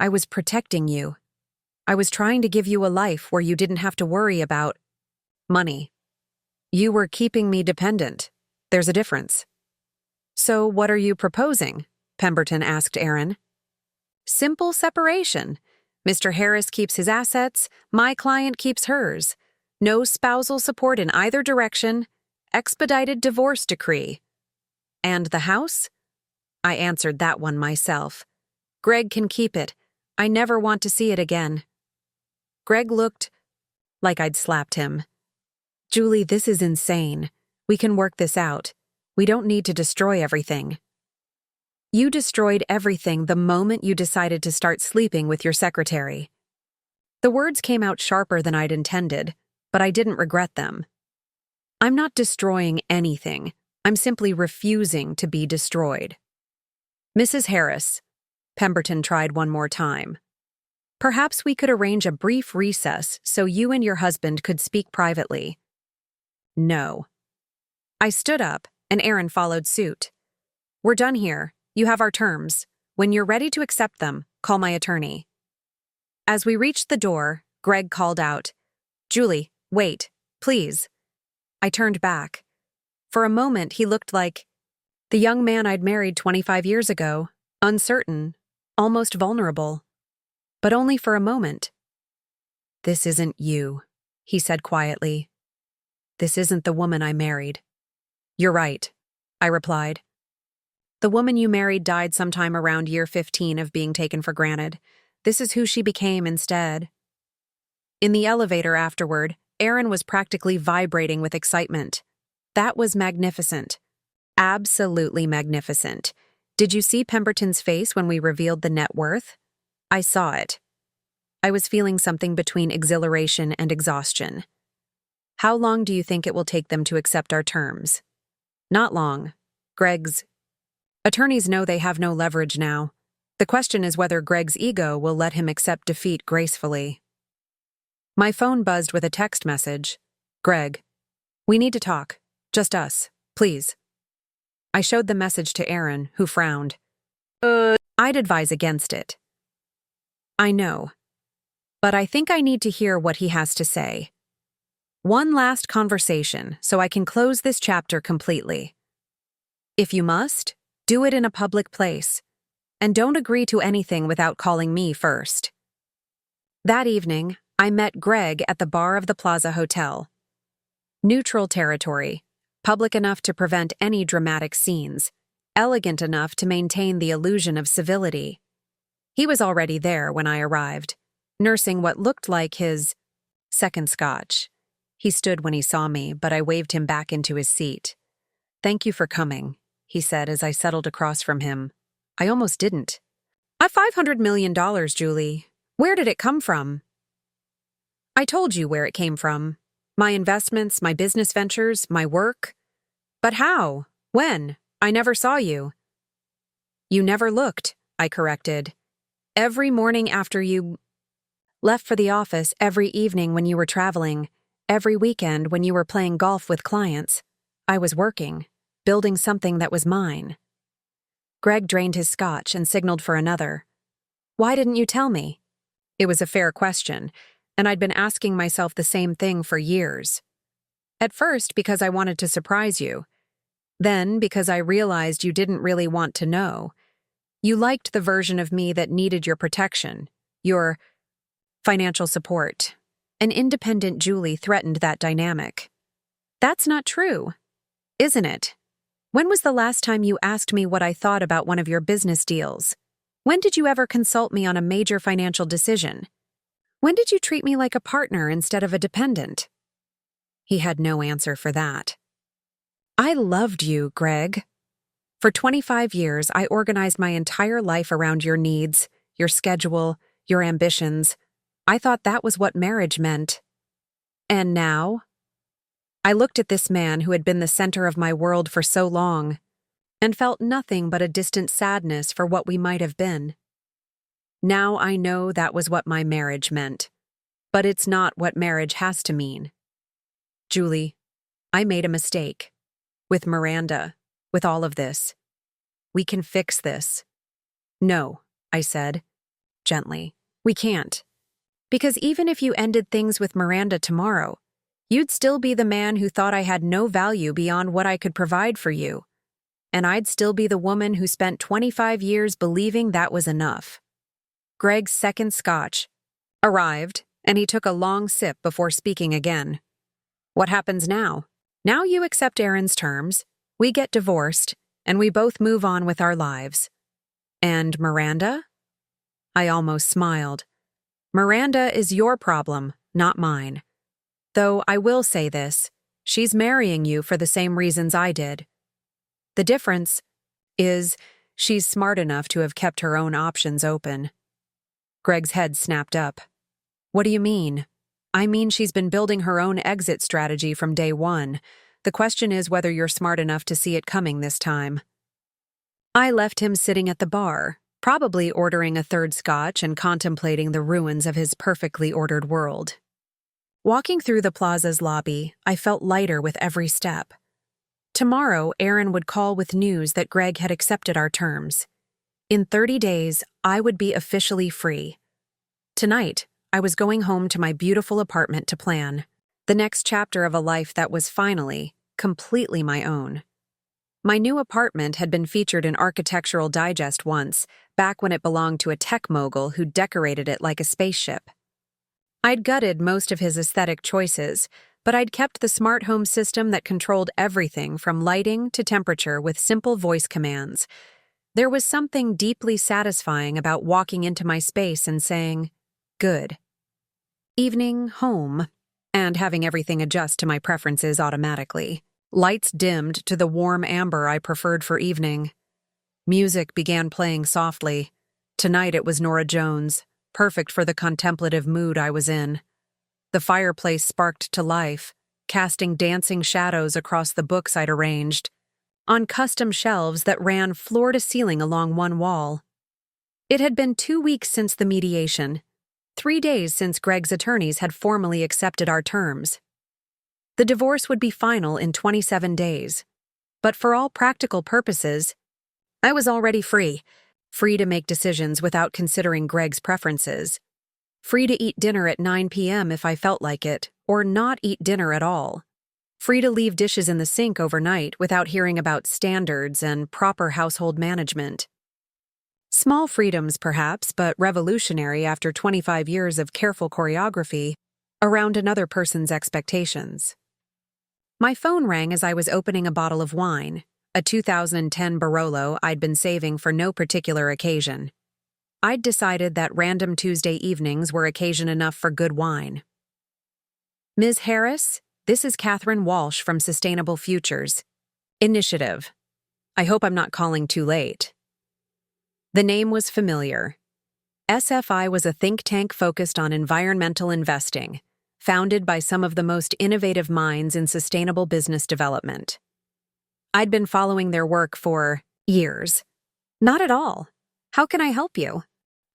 I was protecting you. I was trying to give you a life where you didn't have to worry about money. You were keeping me dependent. There's a difference. So what are you proposing? Pemberton asked Aaron. Simple separation. Mr. Harris keeps his assets, my client keeps hers. No spousal support in either direction. Expedited divorce decree. And the house? I answered that one myself. Greg can keep it. I never want to see it again." Greg looked like I'd slapped him. "Julie, this is insane. We can work this out. We don't need to destroy everything." "You destroyed everything the moment you decided to start sleeping with your secretary." The words came out sharper than I'd intended, but I didn't regret them. "I'm not destroying anything. I'm simply refusing to be destroyed." "Mrs. Harris," Pemberton tried one more time. "Perhaps we could arrange a brief recess so you and your husband could speak privately." "No." I stood up, and Aaron followed suit. "We're done here. You have our terms. When you're ready to accept them, call my attorney." As we reached the door, Greg called out, "Julie, wait, please." I turned back. For a moment, he looked like the young man I'd married 25 years ago, uncertain, almost vulnerable. But only for a moment. "This isn't you," he said quietly. "This isn't the woman I married." "You're right," I replied. "The woman you married died sometime around year 15 of being taken for granted. This is who she became instead." In the elevator afterward, Aaron was practically vibrating with excitement. That was magnificent. Absolutely magnificent. Did you see Pemberton's face when we revealed the net worth? I saw it. I was feeling something between exhilaration and exhaustion. "How long do you think it will take them to accept our terms?" "Not long." Greg's attorneys know they have no leverage now. The question is whether Greg's ego will let him accept defeat gracefully. My phone buzzed with a text message. "Greg, we need to talk. Just us, please." I showed the message to Aaron, who frowned. I'd advise against it." "I know. But I think I need to hear what he has to say. One last conversation so I can close this chapter completely. If you must, do it in a public place. And don't agree to anything without calling me first." That evening, I met Greg at the bar of the Plaza Hotel. Neutral territory, public enough to prevent any dramatic scenes, elegant enough to maintain the illusion of civility. He was already there when I arrived, nursing what looked like his second scotch. He stood when he saw me, but I waved him back into his seat. "Thank you for coming," he said as I settled across from him. I almost didn't. $500 million, Julie. Where did it come from?" "I told you where it came from. My investments, my business ventures, my work." "But how? When? I never saw you." "You never looked," I corrected. "Every morning after you left for the office, every evening when you were traveling, every weekend when you were playing golf with clients, I was working, building something that was mine." Greg drained his scotch and signaled for another. "Why didn't you tell me?" It was a fair question, and I'd been asking myself the same thing for years. At first, because I wanted to surprise you. Then, because I realized you didn't really want to know. You liked the version of me that needed your protection, your financial support. An independent Julie threatened that dynamic. That's not true, isn't it? When was the last time you asked me what I thought about one of your business deals? When did you ever consult me on a major financial decision? When did you treat me like a partner instead of a dependent? He had no answer for that. I loved you, Greg. For 25 years, I organized my entire life around your needs, your schedule, your ambitions. I thought that was what marriage meant. And now? I looked at this man who had been the center of my world for so long, and felt nothing but a distant sadness for what we might have been. Now I know that was what my marriage meant, but it's not what marriage has to mean. Julie, I made a mistake. With Miranda, with all of this. We can fix this. No, I said, gently. We can't. Because even if you ended things with Miranda tomorrow, you'd still be the man who thought I had no value beyond what I could provide for you. And I'd still be the woman who spent 25 years believing that was enough. Greg's second scotch arrived, and he took a long sip before speaking again. What happens now? Now you accept Aaron's terms, we get divorced, and we both move on with our lives. And Miranda? I almost smiled. Miranda is your problem, not mine. Though I will say this, she's marrying you for the same reasons I did. The difference is she's smart enough to have kept her own options open. Greg's head snapped up. What do you mean? I mean she's been building her own exit strategy from day one. The question is whether you're smart enough to see it coming this time. I left him sitting at the bar, probably ordering a third scotch and contemplating the ruins of his perfectly ordered world. Walking through the plaza's lobby, I felt lighter with every step. Tomorrow, Aaron would call with news that Greg had accepted our terms. In 30 days, I would be officially free. Tonight, I was going home to my beautiful apartment to plan the next chapter of a life that was finally, completely my own. My new apartment had been featured in Architectural Digest once, back when it belonged to a tech mogul who decorated it like a spaceship. I'd gutted most of his aesthetic choices, but I'd kept the smart home system that controlled everything from lighting to temperature with simple voice commands. There was something deeply satisfying about walking into my space and saying, "Good. Evening, home," and having everything adjust to my preferences automatically. Lights dimmed to the warm amber I preferred for evening. Music began playing softly. Tonight it was Norah Jones, perfect for the contemplative mood I was in. The fireplace sparked to life, casting dancing shadows across the books I'd arranged, on custom shelves that ran floor to ceiling along one wall. It had been 2 weeks since the mediation, 3 days since Greg's attorneys had formally accepted our terms. The divorce would be final in 27 days. But for all practical purposes, I was already free to make decisions without considering Greg's preferences, free to eat dinner at 9 p.m. if I felt like it, or not eat dinner at all, free to leave dishes in the sink overnight without hearing about standards and proper household management. Small freedoms, perhaps, but revolutionary after 25 years of careful choreography around another person's expectations. My phone rang as I was opening a bottle of wine, a 2010 Barolo I'd been saving for no particular occasion. I'd decided that random Tuesday evenings were occasion enough for good wine. Ms. Harris, this is Catherine Walsh from Sustainable Futures Initiative. I hope I'm not calling too late. The name was familiar. SFI was a think tank focused on environmental investing, founded by some of the most innovative minds in sustainable business development. I'd been following their work for years. Not at all. How can I help you?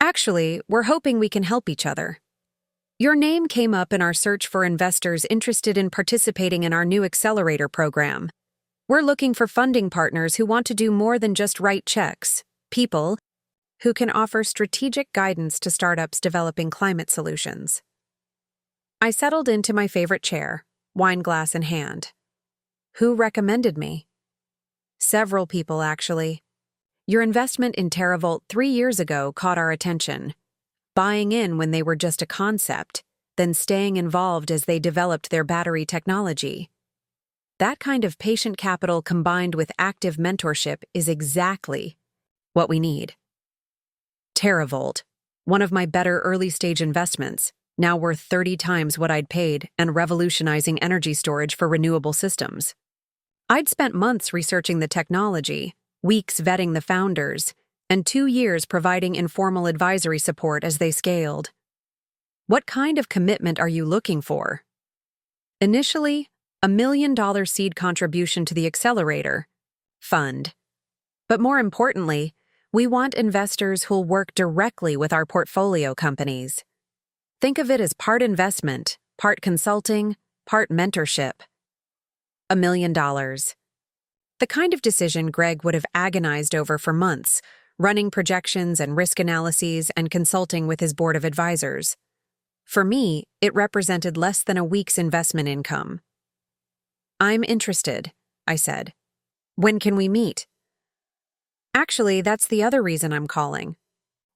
Actually, we're hoping we can help each other. Your name came up in our search for investors interested in participating in our new accelerator program. We're looking for funding partners who want to do more than just write checks, people who can offer strategic guidance to startups developing climate solutions. I settled into my favorite chair, wine glass in hand. Who recommended me? Several people, actually. Your investment in TerraVolt 3 years ago caught our attention. Buying in when they were just a concept, then staying involved as they developed their battery technology. That kind of patient capital combined with active mentorship is exactly what we need. TerraVolt, one of my better early-stage investments, now worth 30 times what I'd paid and revolutionizing energy storage for renewable systems. I'd spent months researching the technology, weeks vetting the founders, and 2 years providing informal advisory support as they scaled. What kind of commitment are you looking for? Initially, $1 million seed contribution to the accelerator fund. But more importantly, we want investors who'll work directly with our portfolio companies. Think of it as part investment, part consulting, part mentorship. $1 million. The kind of decision Greg would have agonized over for months, running projections and risk analyses and consulting with his board of advisors. For me, it represented less than a week's investment income. I'm interested, I said. When can we meet? Actually, that's the other reason I'm calling.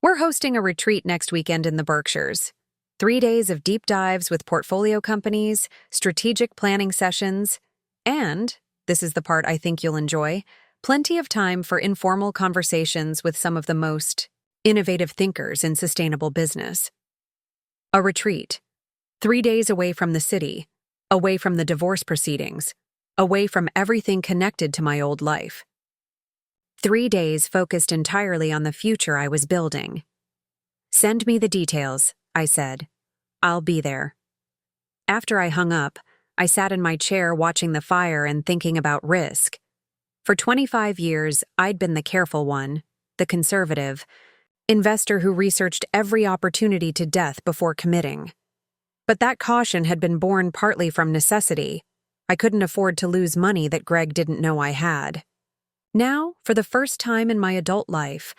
We're hosting a retreat next weekend in the Berkshires. 3 days of deep dives with portfolio companies, strategic planning sessions, and, this is the part I think you'll enjoy, plenty of time for informal conversations with some of the most innovative thinkers in sustainable business. A retreat. 3 days away from the city, away from the divorce proceedings, away from everything connected to my old life. 3 days focused entirely on the future I was building. "Send me the details," I said. "I'll be there." After I hung up, I sat in my chair watching the fire and thinking about risk. For 25 years, I'd been the careful one, the conservative, investor who researched every opportunity to death before committing. But that caution had been born partly from necessity. I couldn't afford to lose money that Greg didn't know I had. Now, for the first time in my adult life,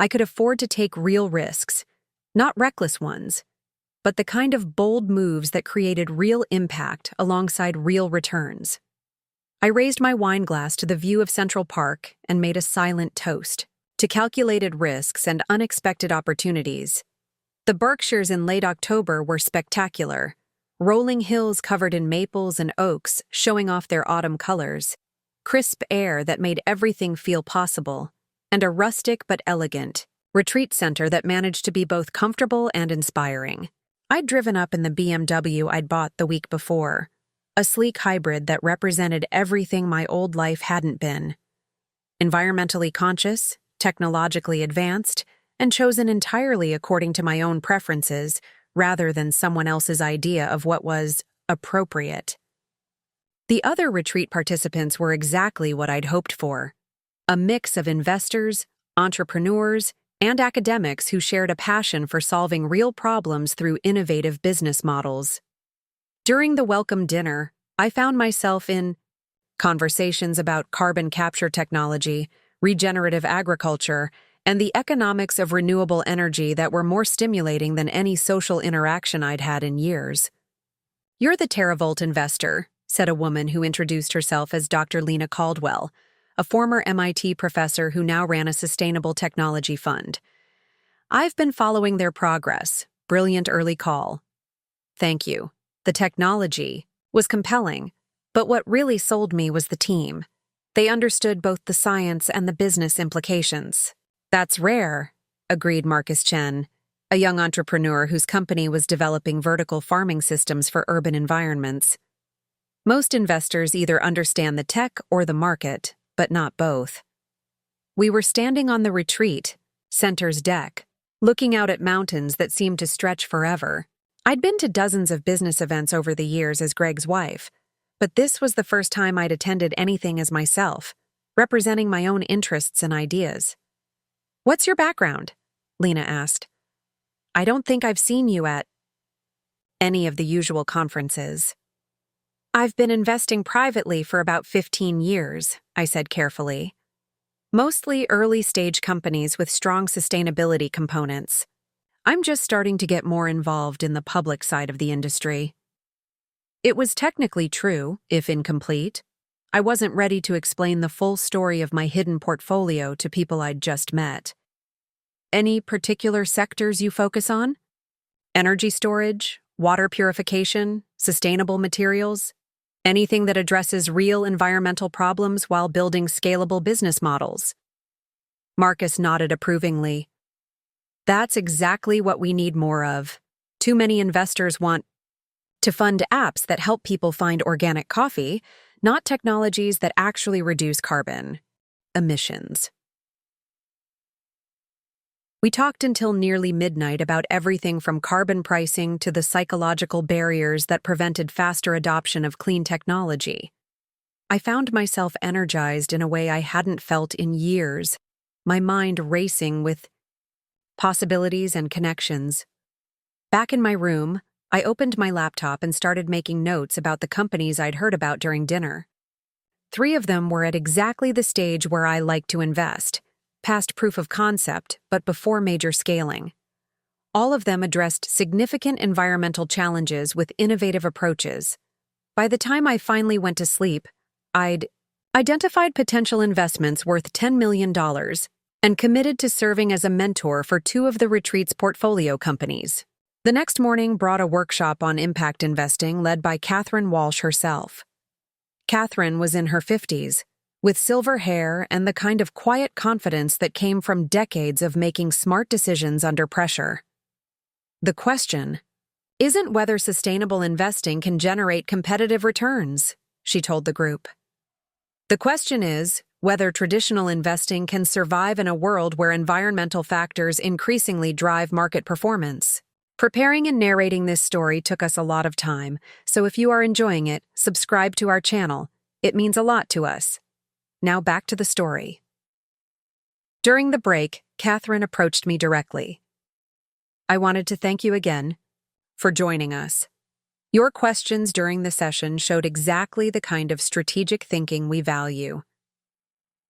I could afford to take real risks, not reckless ones, but the kind of bold moves that created real impact alongside real returns. I raised my wine glass to the view of Central Park and made a silent toast to calculated risks and unexpected opportunities. The Berkshires in late October were spectacular, rolling hills covered in maples and oaks showing off their autumn colors, crisp air that made everything feel possible, and a rustic but elegant retreat center that managed to be both comfortable and inspiring. I'd driven up in the BMW I'd bought the week before, a sleek hybrid that represented everything my old life hadn't been. Environmentally conscious, technologically advanced, and chosen entirely according to my own preferences rather than someone else's idea of what was appropriate. The other retreat participants were exactly what I'd hoped for, a mix of investors, entrepreneurs, and academics who shared a passion for solving real problems through innovative business models. During the welcome dinner, I found myself in conversations about carbon capture technology, regenerative agriculture, and the economics of renewable energy that were more stimulating than any social interaction I'd had in years. "You're the TerraVolt investor," said a woman who introduced herself as Dr. Lena Caldwell, a former MIT professor who now ran a sustainable technology fund. "I've been following their progress. Brilliant early call." "Thank you." The technology was compelling, but what really sold me was the team. They understood both the science and the business implications. "That's rare," agreed Marcus Chen, a young entrepreneur whose company was developing vertical farming systems for urban environments. "Most investors either understand the tech or the market, but not both." We were standing on the retreat, center's deck, looking out at mountains that seemed to stretch forever. I'd been to dozens of business events over the years as Greg's wife, but this was the first time I'd attended anything as myself, representing my own interests and ideas. "What's your background?" Lena asked. "I don't think I've seen you at any of the usual conferences." "I've been investing privately for about 15 years, I said carefully. "Mostly early-stage companies with strong sustainability components. I'm just starting to get more involved in the public side of the industry." It was technically true, if incomplete. I wasn't ready to explain the full story of my hidden portfolio to people I'd just met. "Any particular sectors you focus on? Energy storage, water purification, sustainable materials? Anything that addresses real environmental problems while building scalable business models?" Marcus nodded approvingly. "That's exactly what we need more of. Too many investors want to fund apps that help people find organic coffee, not technologies that actually reduce carbon emissions." We talked until nearly midnight about everything from carbon pricing to the psychological barriers that prevented faster adoption of clean technology. I found myself energized in a way I hadn't felt in years, my mind racing with possibilities and connections. Back in my room, I opened my laptop and started making notes about the companies I'd heard about during dinner. 3 of them were at exactly the stage where I like to invest, past proof of concept, but before major scaling. All of them addressed significant environmental challenges with innovative approaches. By the time I finally went to sleep, I'd identified potential investments worth $10 million and committed to serving as a mentor for 2 of the retreat's portfolio companies. The next morning brought a workshop on impact investing led by Catherine Walsh herself. Catherine was in her 50s, with silver hair and the kind of quiet confidence that came from decades of making smart decisions under pressure. The question isn't whether sustainable investing can generate competitive returns, she told the group. The question is whether traditional investing can survive in a world where environmental factors increasingly drive market performance. Preparing and narrating this story took us a lot of time, so if you are enjoying it, subscribe to our channel. It means a lot to us. Now back to the story. During the break, Catherine approached me directly. I wanted to thank you again for joining us. Your questions during the session showed exactly the kind of strategic thinking we value.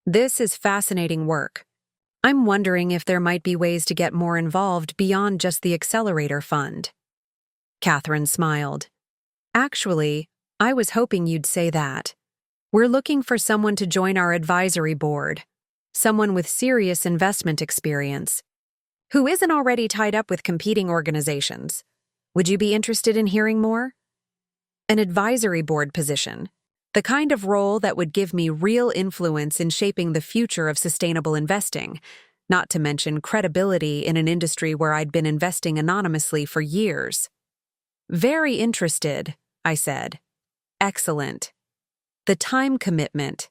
This is fascinating work. I'm wondering if there might be ways to get more involved beyond just the Accelerator Fund. Catherine smiled. Actually, I was hoping you'd say that. We're looking for someone to join our advisory board, someone with serious investment experience, who isn't already tied up with competing organizations. Would you be interested in hearing more? An advisory board position, the kind of role that would give me real influence in shaping the future of sustainable investing, not to mention credibility in an industry where I'd been investing anonymously for years. Very interested, I said. Excellent. The time commitment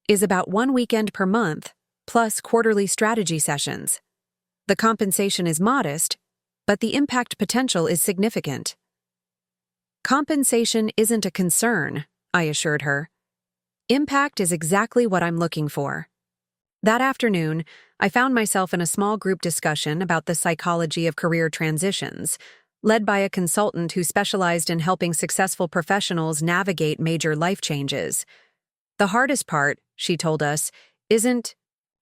is about 1 weekend per month, plus quarterly strategy sessions. The compensation is modest, but the impact potential is significant. Compensation isn't a concern, I assured her. Impact is exactly what I'm looking for. That afternoon, I found myself in a small group discussion about the psychology of career transitions, led by a consultant who specialized in helping successful professionals navigate major life changes. The hardest part, she told us, isn't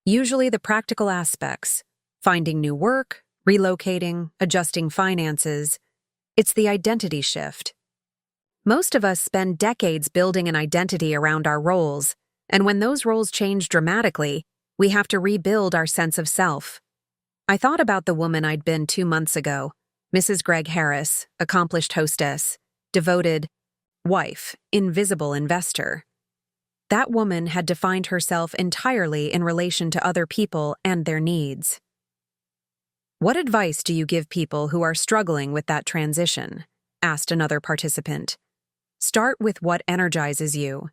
usually the practical aspects, finding new work, relocating, adjusting finances. It's the identity shift. Most of us spend decades building an identity around our roles, and when those roles change dramatically, we have to rebuild our sense of self. I thought about the woman I'd been 2 months ago, Mrs. Greg Harris, accomplished hostess, devoted wife, invisible investor. That woman had defined herself entirely in relation to other people and their needs. What advice do you give people who are struggling with that transition? Asked another participant. Start with what energizes you.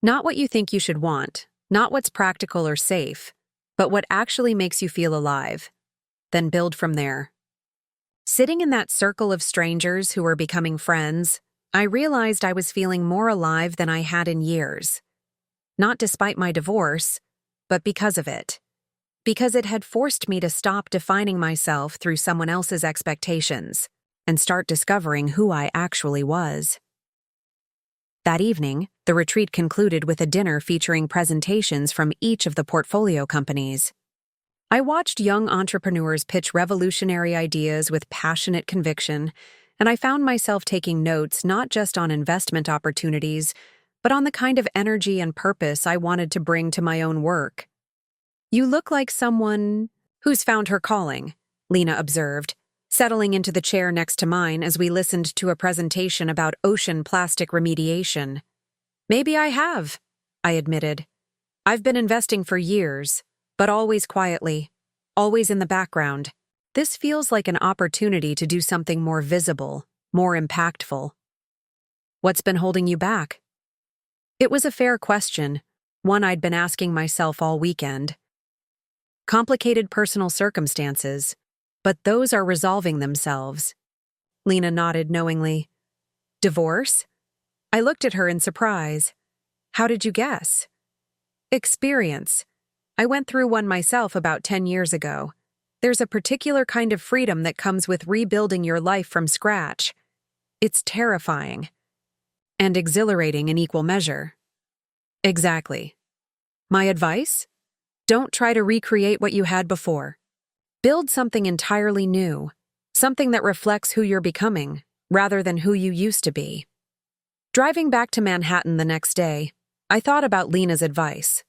Not what you think you should want, not what's practical or safe, but what actually makes you feel alive. Then build from there. Sitting in that circle of strangers who were becoming friends, I realized I was feeling more alive than I had in years. Not despite my divorce, but because of it. Because it had forced me to stop defining myself through someone else's expectations and start discovering who I actually was. That evening, the retreat concluded with a dinner featuring presentations from each of the portfolio companies. I watched young entrepreneurs pitch revolutionary ideas with passionate conviction, and I found myself taking notes not just on investment opportunities, but on the kind of energy and purpose I wanted to bring to my own work. You look like someone who's found her calling, Lena observed, settling into the chair next to mine as we listened to a presentation about ocean plastic remediation. Maybe I have, I admitted. I've been investing for years, but always quietly, always in the background. This feels like an opportunity to do something more visible, more impactful. What's been holding you back? It was a fair question, one I'd been asking myself all weekend. Complicated personal circumstances, but those are resolving themselves. Lena nodded knowingly. Divorce? I looked at her in surprise. How did you guess? Experience. I went through one myself about 10 years ago. There's a particular kind of freedom that comes with rebuilding your life from scratch. It's terrifying. And exhilarating in equal measure. Exactly. My advice? Don't try to recreate what you had before. Build something entirely new, something that reflects who you're becoming, rather than who you used to be. Driving back to Manhattan the next day, I thought about Lena's advice.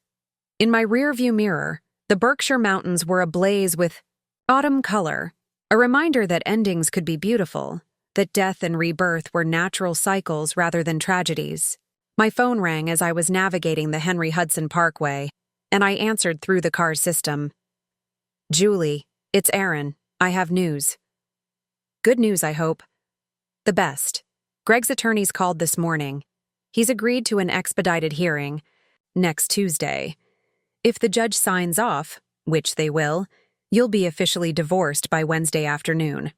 In my rearview mirror, the Berkshire Mountains were ablaze with autumn color, a reminder that endings could be beautiful, that death and rebirth were natural cycles rather than tragedies. My phone rang as I was navigating the Henry Hudson Parkway, and I answered through the car's system. "Julie, it's Aaron. I have news." "Good news, I hope." "The best. Greg's attorneys called this morning. He's agreed to an expedited hearing next Tuesday. If the judge signs off, which they will, you'll be officially divorced by Wednesday afternoon.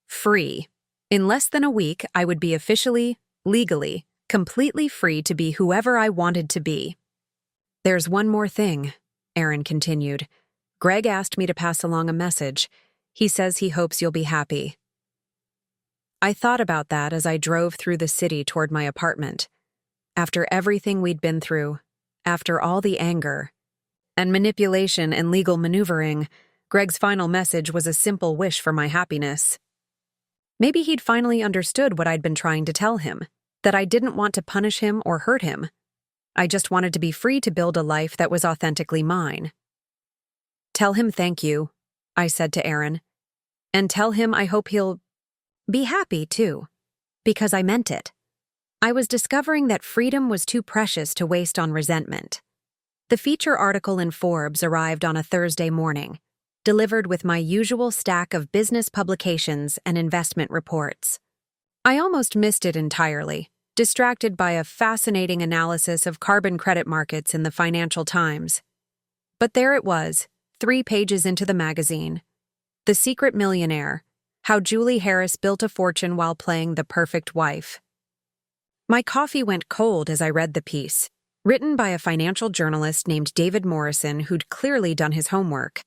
Free. In less than a week, I would be officially, legally, completely free to be whoever I wanted to be." "There's one more thing," Aaron continued. "Greg asked me to pass along a message. He says he hopes you'll be happy." I thought about that as I drove through the city toward my apartment. After everything we'd been through, after all the anger and manipulation and legal maneuvering, Greg's final message was a simple wish for my happiness. Maybe he'd finally understood what I'd been trying to tell him, that I didn't want to punish him or hurt him. I just wanted to be free to build a life that was authentically mine. "Tell him thank you," I said to Aaron. "And tell him I hope he'll be happy, too." Because I meant it. I was discovering that freedom was too precious to waste on resentment. The feature article in Forbes arrived on a Thursday morning, delivered with my usual stack of business publications and investment reports. I almost missed it entirely, distracted by a fascinating analysis of carbon credit markets in the Financial Times. But there it was, 3 pages into the magazine. "The Secret Millionaire: How Julie Harris Built a Fortune While Playing the Perfect Wife." My coffee went cold as I read the piece, written by a financial journalist named David Morrison who'd clearly done his homework.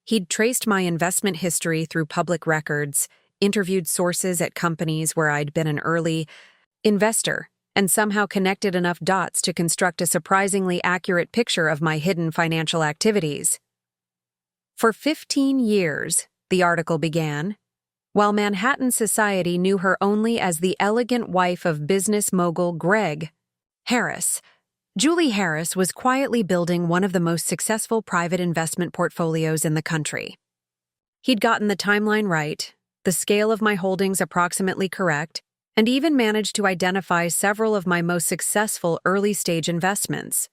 He'd traced my investment history through public records, interviewed sources at companies where I'd been an early investor, and somehow connected enough dots to construct a surprisingly accurate picture of my hidden financial activities. "For 15 years, the article began, while Manhattan society knew her only as the elegant wife of business mogul Greg Harris, Julie Harris was quietly building one of the most successful private investment portfolios in the country. He'd gotten the timeline right, the scale of my holdings approximately correct, and even managed to identify several of my most successful early-stage investments.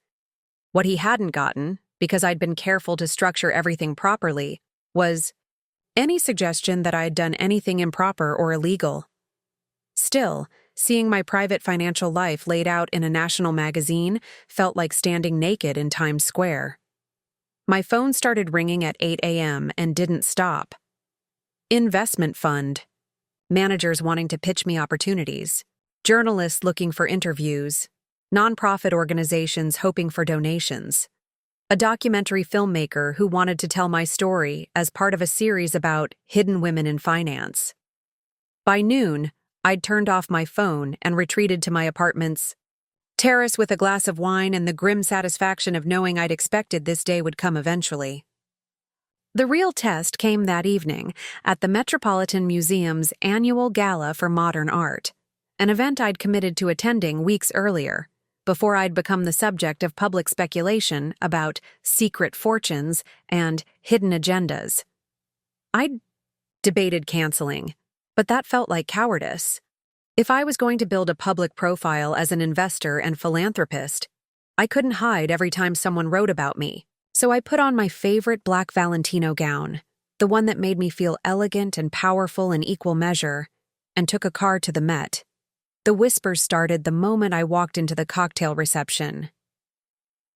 What he hadn't gotten, because I'd been careful to structure everything properly, was any suggestion that I'd done anything improper or illegal. Still, seeing my private financial life laid out in a national magazine felt like standing naked in Times Square. My phone started ringing at 8 a.m. and didn't stop. Investment fund. Managers wanting to pitch me opportunities. Journalists looking for interviews. Nonprofit organizations hoping for donations. A documentary filmmaker who wanted to tell my story as part of a series about hidden women in finance. By noon, I'd turned off my phone and retreated to my apartment's terrace with a glass of wine and the grim satisfaction of knowing I'd expected this day would come eventually. The real test came that evening at the Metropolitan Museum's annual Gala for Modern Art, an event I'd committed to attending weeks earlier, before I'd become the subject of public speculation about secret fortunes and hidden agendas. I'd debated canceling, but that felt like cowardice. If I was going to build a public profile as an investor and philanthropist, I couldn't hide every time someone wrote about me. So I put on my favorite black Valentino gown, the one that made me feel elegant and powerful in equal measure, and took a car to the Met. The whispers started the moment I walked into the cocktail reception.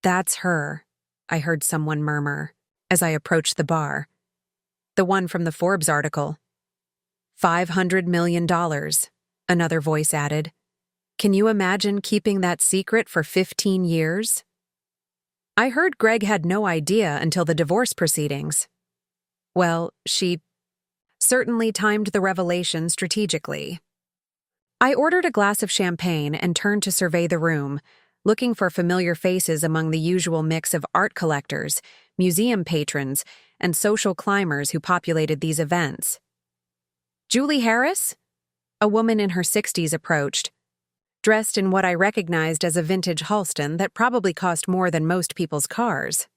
"That's her," I heard someone murmur as I approached the bar. "The one from the Forbes article." $500 million, another voice added. "Can you imagine keeping that secret for 15 years? I heard Greg had no idea until the divorce proceedings. Well, she certainly timed the revelation strategically. I ordered a glass of champagne and turned to survey the room, looking for familiar faces among the usual mix of art collectors, museum patrons, and social climbers who populated these events. "Julie Harris?" A woman in her 60s approached, dressed in what I recognized as a vintage Halston that probably cost more than most people's cars.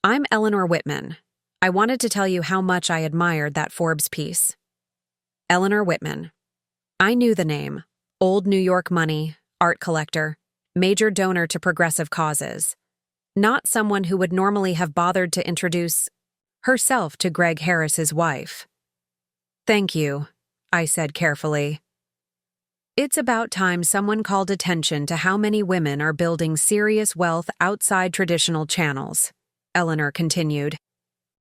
"I'm Eleanor Whitman. I wanted to tell you how much I admired that Forbes piece." Eleanor Whitman. I knew the name. Old New York money, art collector. major donor to progressive causes. Not someone who would normally have bothered to introduce herself to Greg Harris's wife. "Thank you," I said carefully. "It's about time someone called attention to how many women are building serious wealth outside traditional channels," Eleanor continued.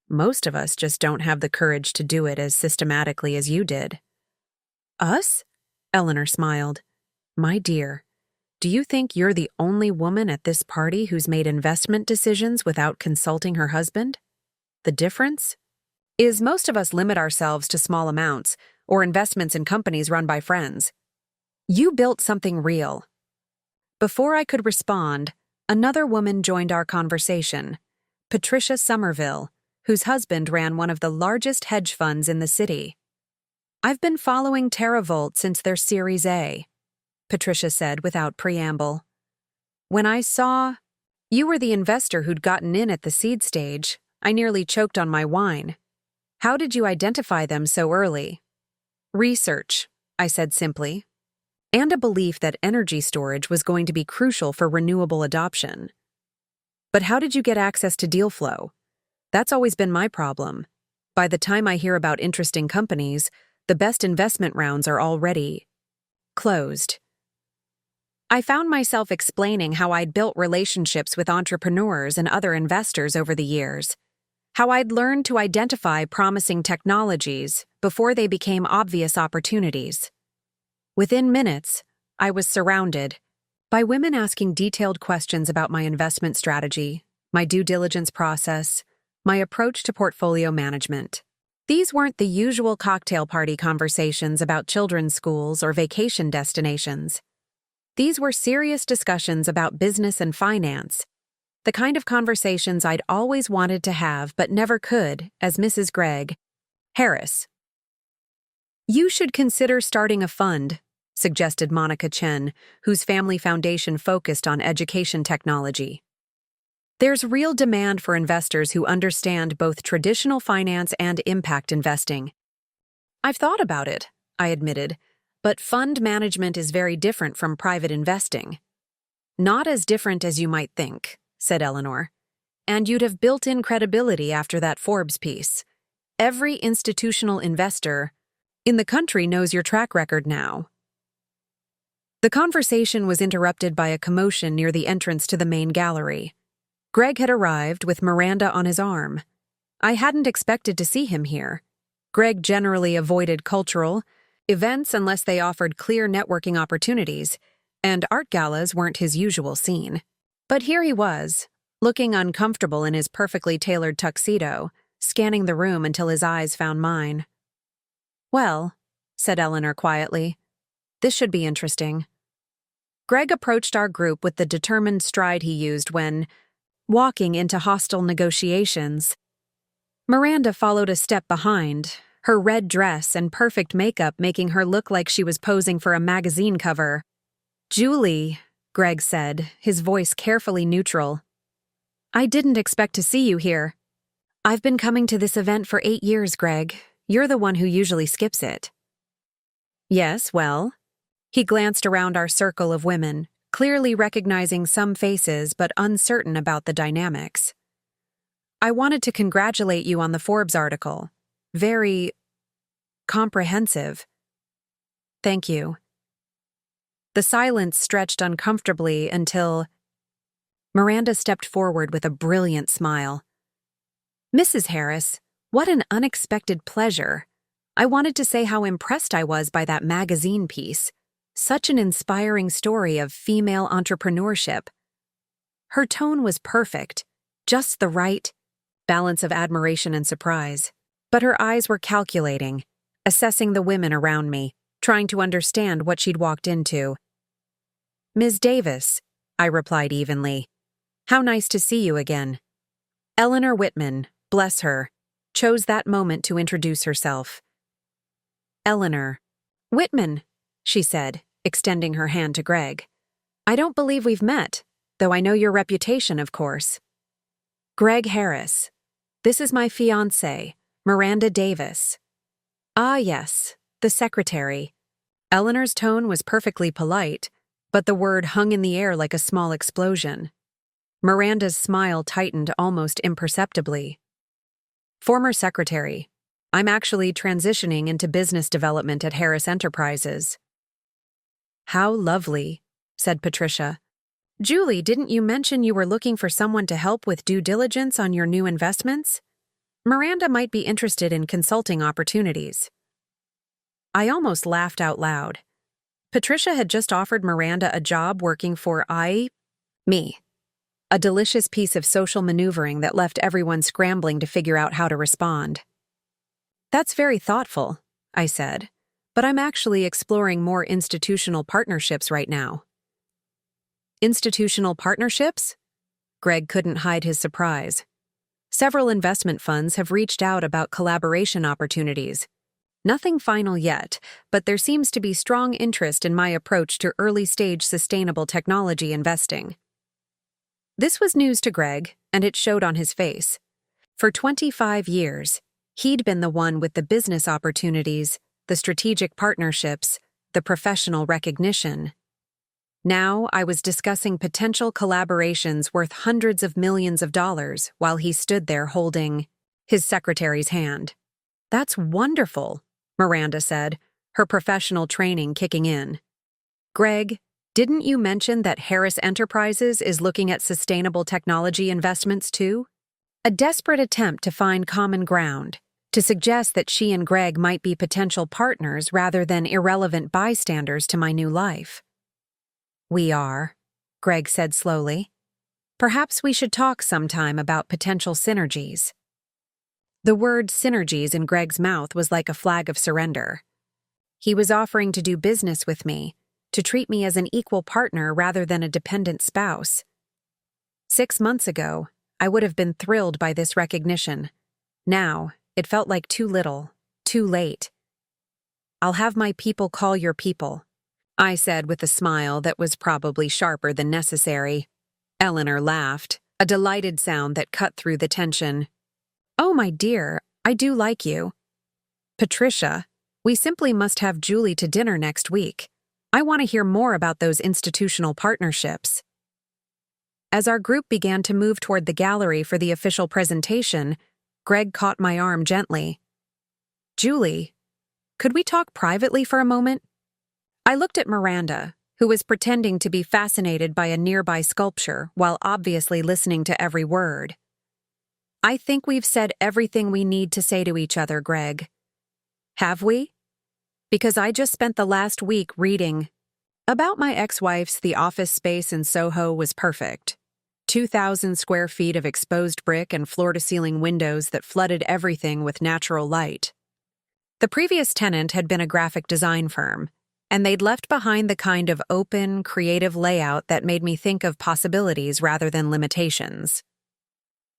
"Most of us just don't have the courage to do it as systematically as you did." "Us?" Eleanor smiled. "My dear, do you think you're the only woman at this party who's made investment decisions without consulting her husband? The difference is most of us limit ourselves to small amounts or investments in companies run by friends. You built something real." Before I could respond, another woman joined our conversation, Patricia Somerville, whose husband ran one of the largest hedge funds in the city. "I've been following TerraVolt since their Series A," Patricia said without preamble. "When I saw you were the investor who'd gotten in at the seed stage, I nearly choked on my wine. How did you identify them so early?" "Research," I said simply, "and a belief that energy storage was going to be crucial for renewable adoption." "But how did you get access to deal flow? That's always been my problem. By the time I hear about interesting companies, the best investment rounds are already closed." I found myself explaining how I'd built relationships with entrepreneurs and other investors over the years, how I'd learned to identify promising technologies before they became obvious opportunities. Within minutes, I was surrounded by women asking detailed questions about my investment strategy, my due diligence process, my approach to portfolio management. These weren't the usual cocktail party conversations about children's schools or vacation destinations. These were serious discussions about business and finance, the kind of conversations I'd always wanted to have but never could as Mrs. Greg Harris. "You should consider starting a fund," suggested Monica Chen, whose family foundation focused on education technology. "There's real demand for investors who understand both traditional finance and impact investing." "I've thought about it," I admitted, "but fund management is very different from private investing." "Not as different as you might think," said Eleanor. "And you'd have built-in credibility after that Forbes piece. Every institutional investor in the country knows your track record now." The conversation was interrupted by a commotion near the entrance to the main gallery. Greg had arrived with Miranda on his arm. I hadn't expected to see him here. Greg generally avoided cultural events unless they offered clear networking opportunities, and art galas weren't his usual scene. But here he was, looking uncomfortable in his perfectly tailored tuxedo, scanning the room until his eyes found mine. "Well," said Eleanor quietly, "this should be interesting." Greg approached our group with the determined stride he used when walking into hostile negotiations. Miranda followed a step behind, her red dress and perfect makeup making her look like she was posing for a magazine cover. "Julie," Greg said, his voice carefully neutral, "I didn't expect to see you here. I've been coming to this event for 8 years, Greg. You're the one who usually skips it." "Yes, well." He glanced around our circle of women, clearly recognizing some faces but uncertain about the dynamics. "I wanted to congratulate you on the Forbes article. Very comprehensive." "Thank you." The silence stretched uncomfortably until Miranda stepped forward with a brilliant smile. "Mrs. Harris, what an unexpected pleasure. I wanted to say how impressed I was by that magazine piece. Such an inspiring story of female entrepreneurship." Her tone was perfect, just the right balance of admiration and surprise. But her eyes were calculating, assessing the women around me, trying to understand what she'd walked into. "Ms. Davis," I replied evenly. "How nice to see you again." Eleanor Whitman, bless her, chose that moment to introduce herself. "Eleanor Whitman," she said, extending her hand to Greg. "I don't believe we've met, though I know your reputation, of course." "Greg Harris. This is my fiancée, Miranda Davis." "Ah, yes, the secretary." Eleanor's tone was perfectly polite, but the word hung in the air like a small explosion. Miranda's smile tightened almost imperceptibly. Former secretary. I'm actually transitioning into business development at Harris Enterprises. How lovely, said Patricia. Julie, didn't you mention you were looking for someone to help with due diligence on your new investments? Miranda might be interested in consulting opportunities. I almost laughed out loud. Patricia had just offered Miranda a job working for me. A delicious piece of social maneuvering that left everyone scrambling to figure out how to respond. That's very thoughtful, I said, but I'm actually exploring more institutional partnerships right now. Institutional partnerships? Greg couldn't hide his surprise. Several investment funds have reached out about collaboration opportunities. Nothing final yet, but there seems to be strong interest in my approach to early-stage sustainable technology investing. This was news to Greg, and it showed on his face. For 25 years, he'd been the one with the business opportunities, the strategic partnerships, the professional recognition. Now I was discussing potential collaborations worth hundreds of millions of dollars while he stood there holding his secretary's hand. That's wonderful, Miranda said, her professional training kicking in. Greg, didn't you mention that Harris Enterprises is looking at sustainable technology investments too? A desperate attempt to find common ground, to suggest that she and Greg might be potential partners rather than irrelevant bystanders to my new life. We are, Greg said slowly. Perhaps we should talk sometime about potential synergies. The word synergies in Greg's mouth was like a flag of surrender. He was offering to do business with me, to treat me as an equal partner rather than a dependent spouse. 6 months ago, I would have been thrilled by this recognition. Now, it felt like too little, too late. I'll have my people call your people, I said with a smile that was probably sharper than necessary. Eleanor laughed, a delighted sound that cut through the tension. Oh, my dear, I do like you. Patricia, we simply must have Julie to dinner next week. I want to hear more about those institutional partnerships. As our group began to move toward the gallery for the official presentation, Greg caught my arm gently. Julie, could we talk privately for a moment? I looked at Miranda, who was pretending to be fascinated by a nearby sculpture while obviously listening to every word. I think we've said everything we need to say to each other, Greg. Have we? Because I just spent the last week reading about my ex-wife's. The office space in Soho was perfect. 2,000 square feet of exposed brick and floor-to-ceiling windows that flooded everything with natural light. The previous tenant had been a graphic design firm, and they'd left behind the kind of open, creative layout that made me think of possibilities rather than limitations.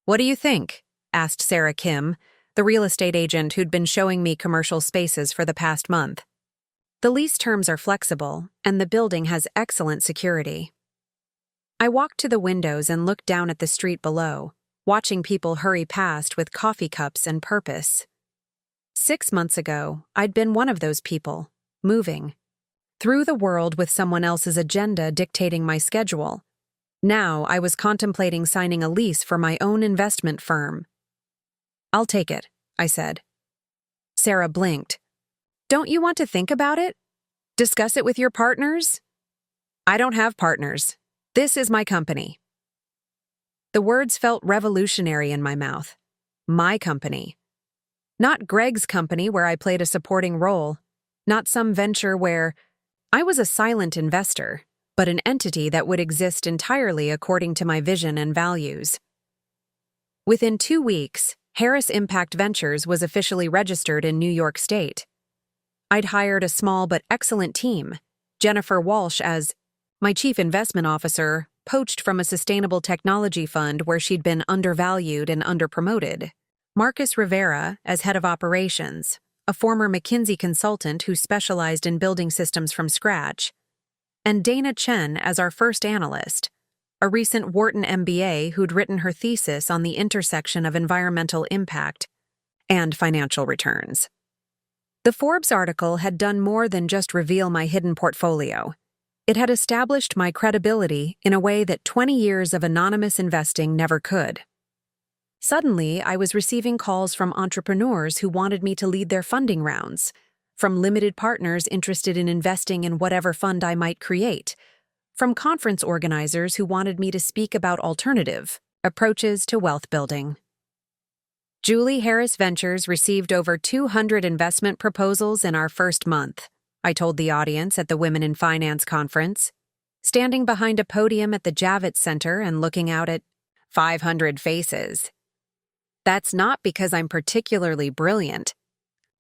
What do you think? Asked Sarah Kim, the real estate agent who'd been showing me commercial spaces for the past month. The lease terms are flexible, and the building has excellent security. I walked to the windows and looked down at the street below, watching people hurry past with coffee cups and purpose. 6 months ago, I'd been one of those people, moving through the world with someone else's agenda dictating my schedule. Now I was contemplating signing a lease for my own investment firm. I'll take it, I said. Sarah blinked. Don't you want to think about it? Discuss it with your partners? I don't have partners. This is my company. The words felt revolutionary in my mouth. My company. Not Greg's company where I played a supporting role. Not some venture where I was a silent investor, but an entity that would exist entirely according to my vision and values. Within 2 weeks, Harris Impact Ventures was officially registered in New York State. I'd hired a small but excellent team, Jennifer Walsh as my chief investment officer, poached from a sustainable technology fund where she'd been undervalued and underpromoted, Marcus Rivera as head of operations, a former McKinsey consultant who specialized in building systems from scratch, and Dana Chen as our first analyst, a recent Wharton MBA who'd written her thesis on the intersection of environmental impact and financial returns. The Forbes article had done more than just reveal my hidden portfolio. It had established my credibility in a way that 20 years of anonymous investing never could. Suddenly, I was receiving calls from entrepreneurs who wanted me to lead their funding rounds, from limited partners interested in investing in whatever fund I might create, from conference organizers who wanted me to speak about alternative approaches to wealth building. Julie Harris Ventures received over 200 investment proposals in our first month, I told the audience at the Women in Finance conference, standing behind a podium at the Javits Center and looking out at 500 faces. That's not because I'm particularly brilliant.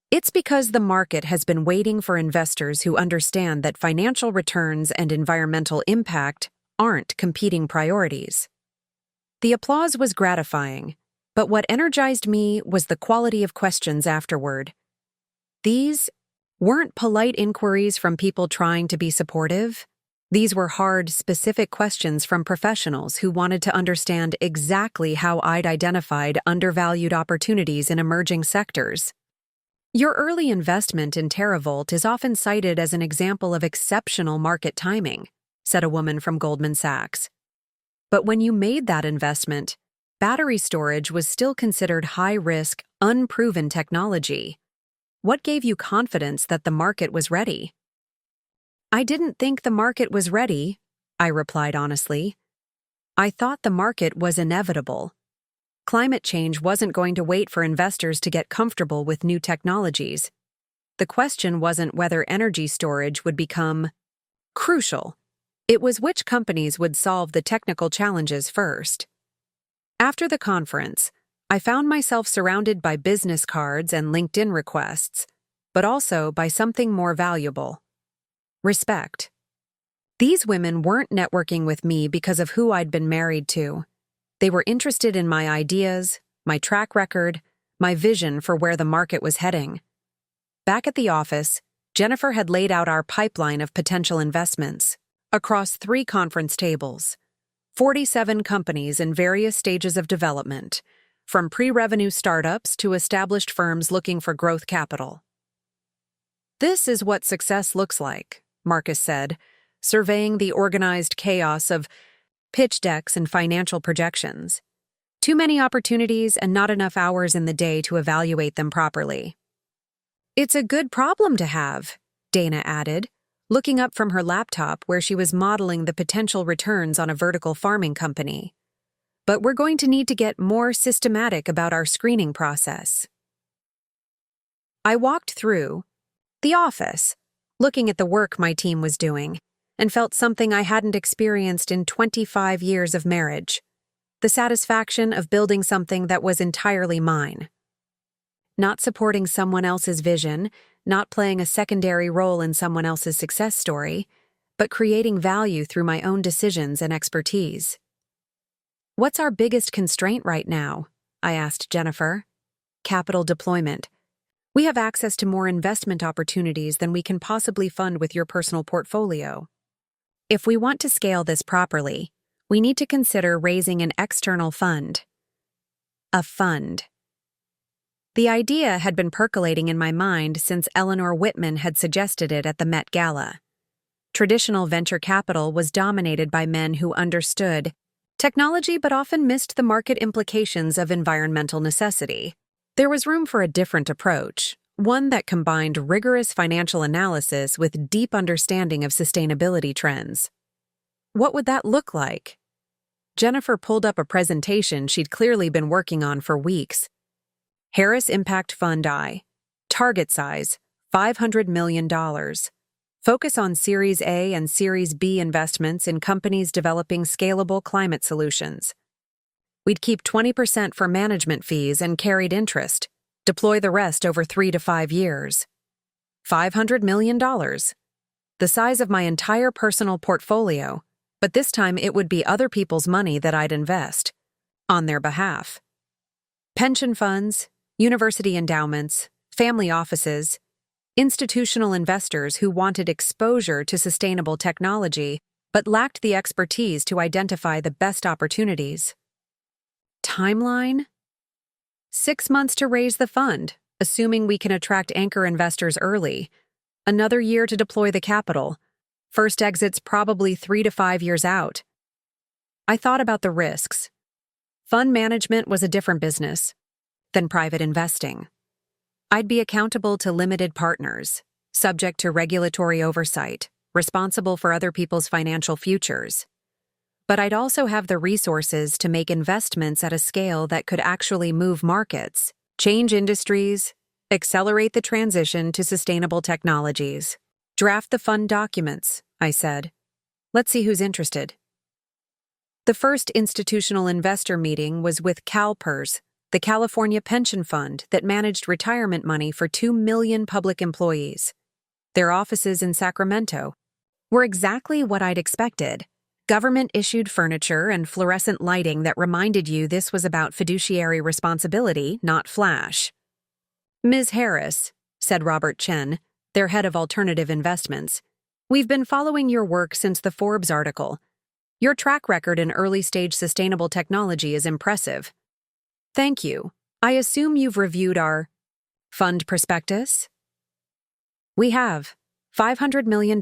It's because the market has been waiting for investors who understand that financial returns and environmental impact aren't competing priorities. The applause was gratifying, but what energized me was the quality of questions afterward. These weren't polite inquiries from people trying to be supportive. These were hard, specific questions from professionals who wanted to understand exactly how I'd identified undervalued opportunities in emerging sectors. Your early investment in TerraVolt is often cited as an example of exceptional market timing, said a woman from Goldman Sachs. But when you made that investment, battery storage was still considered high-risk, unproven technology. What gave you confidence that the market was ready? I didn't think the market was ready, I replied honestly. I thought the market was inevitable. Climate change wasn't going to wait for investors to get comfortable with new technologies. The question wasn't whether energy storage would become crucial. It was which companies would solve the technical challenges first. After the conference, I found myself surrounded by business cards and LinkedIn requests, but also by something more valuable: respect. These women weren't networking with me because of who I'd been married to. They were interested in my ideas, my track record, my vision for where the market was heading. Back at the office, Jennifer had laid out our pipeline of potential investments across 3 conference tables, 47 companies in various stages of development, from pre-revenue startups to established firms looking for growth capital. This is what success looks like, Marcus said, surveying the organized chaos of pitch decks and financial projections. Too many opportunities and not enough hours in the day to evaluate them properly. It's a good problem to have, Dana added, looking up from her laptop where she was modeling the potential returns on a vertical farming company. But we're going to need to get more systematic about our screening process. I walked through the office, looking at the work my team was doing, and felt something I hadn't experienced in 25 years of marriage: the satisfaction of building something that was entirely mine. Not supporting someone else's vision, not playing a secondary role in someone else's success story, but creating value through my own decisions and expertise. What's our biggest constraint right now? I asked Jennifer. Capital deployment. We have access to more investment opportunities than we can possibly fund with your personal portfolio. If we want to scale this properly, we need to consider raising an external fund. A fund. The idea had been percolating in my mind since Eleanor Whitman had suggested it at the Met Gala. Traditional venture capital was dominated by men who understood technology but often missed the market implications of environmental necessity. There was room for a different approach, one that combined rigorous financial analysis with deep understanding of sustainability trends. What would that look like? Jennifer pulled up a presentation she'd clearly been working on for weeks. Harris Impact Fund I. Target size, $500 million. Focus on Series A and Series B investments in companies developing scalable climate solutions. We'd keep 20% for management fees and carried interest. Deploy the rest over 3 to 5 years. $500 million. The size of my entire personal portfolio, but this time it would be other people's money that I'd invest, on their behalf. Pension funds, university endowments, family offices, institutional investors who wanted exposure to sustainable technology but lacked the expertise to identify the best opportunities. Timeline? 6 months to raise the fund, assuming we can attract anchor investors early. Another year to deploy the capital. First exit's probably 3 to 5 years out. I thought about the risks. Fund management was a different business than private investing. I'd be accountable to limited partners, subject to regulatory oversight, responsible for other people's financial futures. But I'd also have the resources to make investments at a scale that could actually move markets, change industries, accelerate the transition to sustainable technologies. Draft the fund documents, I said. Let's see who's interested. The first institutional investor meeting was with CalPERS, the California pension fund that managed retirement money for 2 million public employees. Their offices in Sacramento were exactly what I'd expected. Government-issued furniture and fluorescent lighting that reminded you this was about fiduciary responsibility, not flash. Ms. Harris, said Robert Chen, their head of alternative investments, we've been following your work since the Forbes article. Your track record in early-stage sustainable technology is impressive. Thank you. I assume you've reviewed our fund prospectus? We have. $500 million.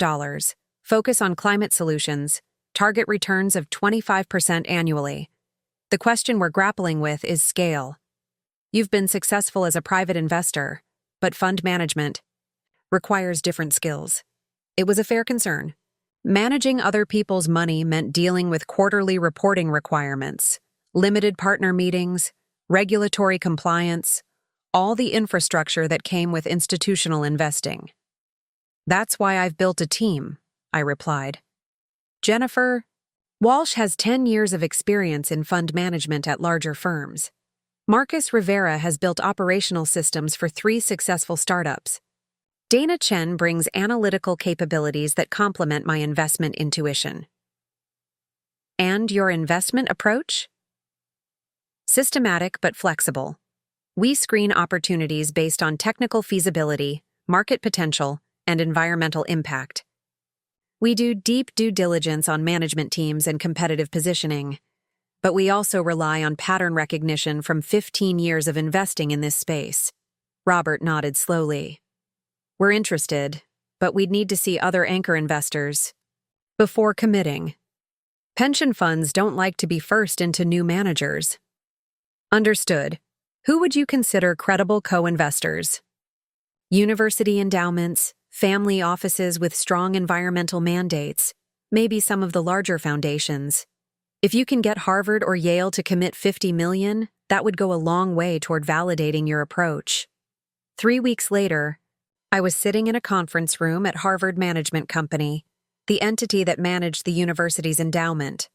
Focus on climate solutions. Target returns of 25% annually. The question we're grappling with is scale. You've been successful as a private investor, but fund management requires different skills. It was a fair concern. Managing other people's money meant dealing with quarterly reporting requirements, limited partner meetings, regulatory compliance, all the infrastructure that came with institutional investing. That's why I've built a team, I replied. Jennifer, Walsh has 10 years of experience in fund management at larger firms. Marcus Rivera has built operational systems for 3 successful startups. Dana Chen brings analytical capabilities that complement my investment intuition. And your investment approach? Systematic but flexible. We screen opportunities based on technical feasibility, market potential, and environmental impact. We do deep due diligence on management teams and competitive positioning, but we also rely on pattern recognition from 15 years of investing in this space. Robert nodded slowly. We're interested, but we'd need to see other anchor investors before committing. Pension funds don't like to be first into new managers. Understood. Who would you consider credible co-investors? University endowments, family offices with strong environmental mandates, maybe some of the larger foundations. If you can get Harvard or Yale to commit $50 million, that would go a long way toward validating your approach. 3 weeks later, I was sitting in a conference room at Harvard Management Company, the entity that managed the university's endowment.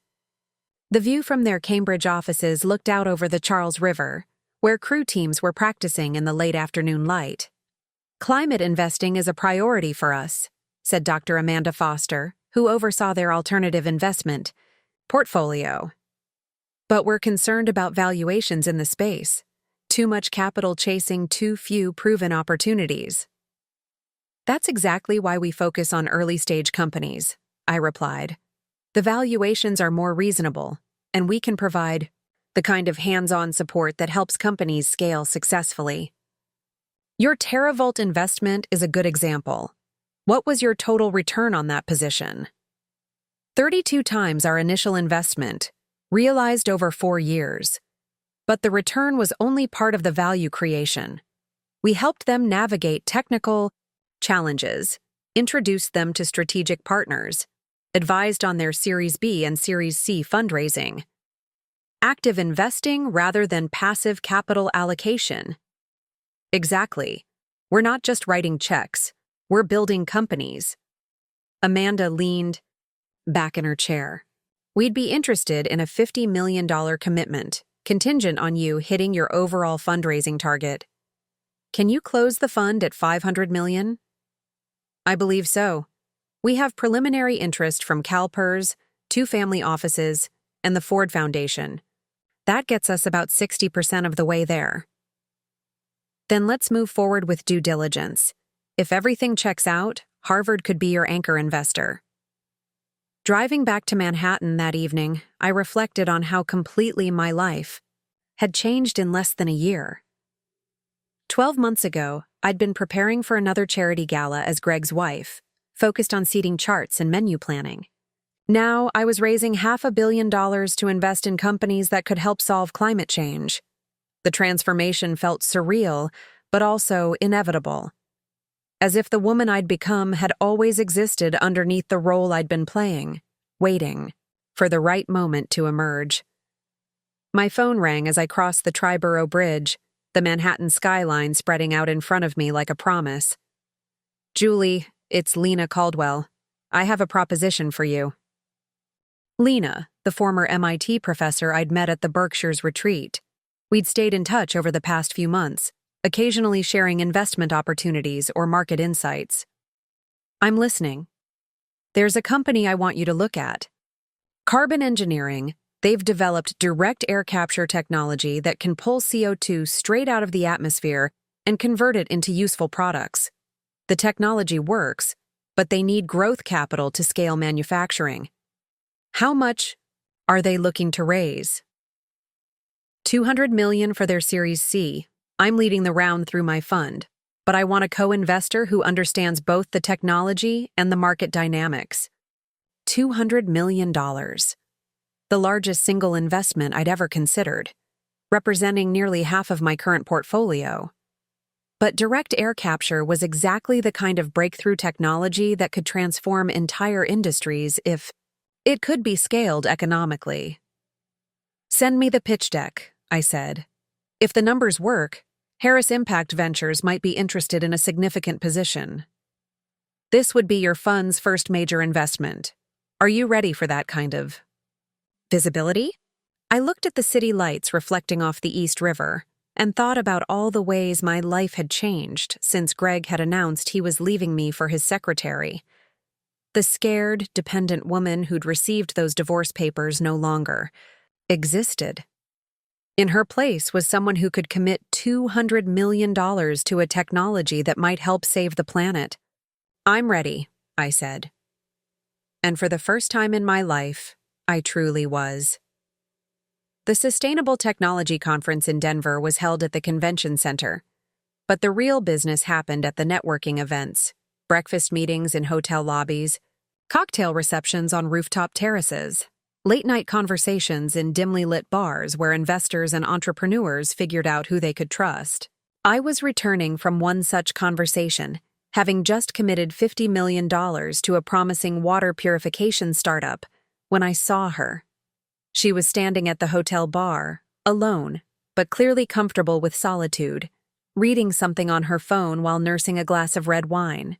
The view from their Cambridge offices looked out over the Charles River, where crew teams were practicing in the late afternoon light. Climate investing is a priority for us, said Dr. Amanda Foster, who oversaw their alternative investment portfolio. But we're concerned about valuations in the space. Too much capital chasing too few proven opportunities. That's exactly why we focus on early-stage companies, I replied. The valuations are more reasonable, and we can provide the kind of hands-on support that helps companies scale successfully. Your TerraVault investment is a good example. What was your total return on that position? 32 times our initial investment, realized over 4 years. But the return was only part of the value creation. We helped them navigate technical challenges, introduced them to strategic partners, advised on their Series B and Series C fundraising. Active investing rather than passive capital allocation. Exactly. We're not just writing checks, we're building companies. Amanda leaned back in her chair. We'd be interested in a $50 million commitment, contingent on you hitting your overall fundraising target. Can you close the fund at $500 million? I believe so. We have preliminary interest from CalPERS, 2 family offices, and the Ford Foundation. That gets us about 60% of the way there. Then let's move forward with due diligence. If everything checks out, Harvard could be your anchor investor. Driving back to Manhattan that evening, I reflected on how completely my life had changed in less than a year. 12 months ago, I'd been preparing for another charity gala as Greg's wife, focused on seeding charts and menu planning. Now I was raising $500 million to invest in companies that could help solve climate change. The transformation felt surreal, but also inevitable. As if the woman I'd become had always existed underneath the role I'd been playing, waiting for the right moment to emerge. My phone rang as I crossed the Triborough Bridge, the Manhattan skyline spreading out in front of me like a promise. "Julie, it's Lena Caldwell. I have a proposition for you." Lena, the former MIT professor I'd met at the Berkshires retreat. We'd stayed in touch over the past few months, occasionally sharing investment opportunities or market insights. "I'm listening." "There's a company I want you to look at. Carbon Engineering. They've developed direct air capture technology that can pull CO2 straight out of the atmosphere and convert it into useful products. The technology works, but they need growth capital to scale manufacturing. How much are they looking to raise?" $200 million for their Series C. I'm leading the round through my fund, but I want a co-investor who understands both the technology and the market dynamics. $200 million. The largest single investment I'd ever considered, representing nearly half of my current portfolio. But direct air capture was exactly the kind of breakthrough technology that could transform entire industries if it could be scaled economically. "Send me the pitch deck," I said. "If the numbers work, Harris Impact Ventures might be interested in a significant position. This would be your fund's first major investment. Are you ready for that kind of visibility?" I looked at the city lights reflecting off the East River and thought about all the ways my life had changed since Greg had announced he was leaving me for his secretary. The scared, dependent woman who'd received those divorce papers no longer existed. In her place was someone who could commit $200 million to a technology that might help save the planet. "I'm ready," I said. And for the first time in my life, I truly was. The Sustainable Technology Conference in Denver was held at the convention center, but the real business happened at the networking events, breakfast meetings in hotel lobbies, cocktail receptions on rooftop terraces, late-night conversations in dimly lit bars where investors and entrepreneurs figured out who they could trust. I was returning from one such conversation, having just committed $50 million to a promising water purification startup, when I saw her. She was standing at the hotel bar, alone, but clearly comfortable with solitude, reading something on her phone while nursing a glass of red wine.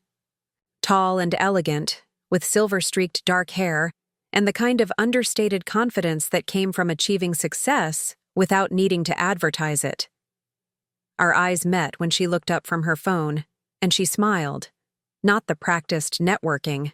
Tall and elegant, with silver-streaked dark hair, and the kind of understated confidence that came from achieving success without needing to advertise it. Our eyes met when she looked up from her phone, and she smiled, not the practiced networking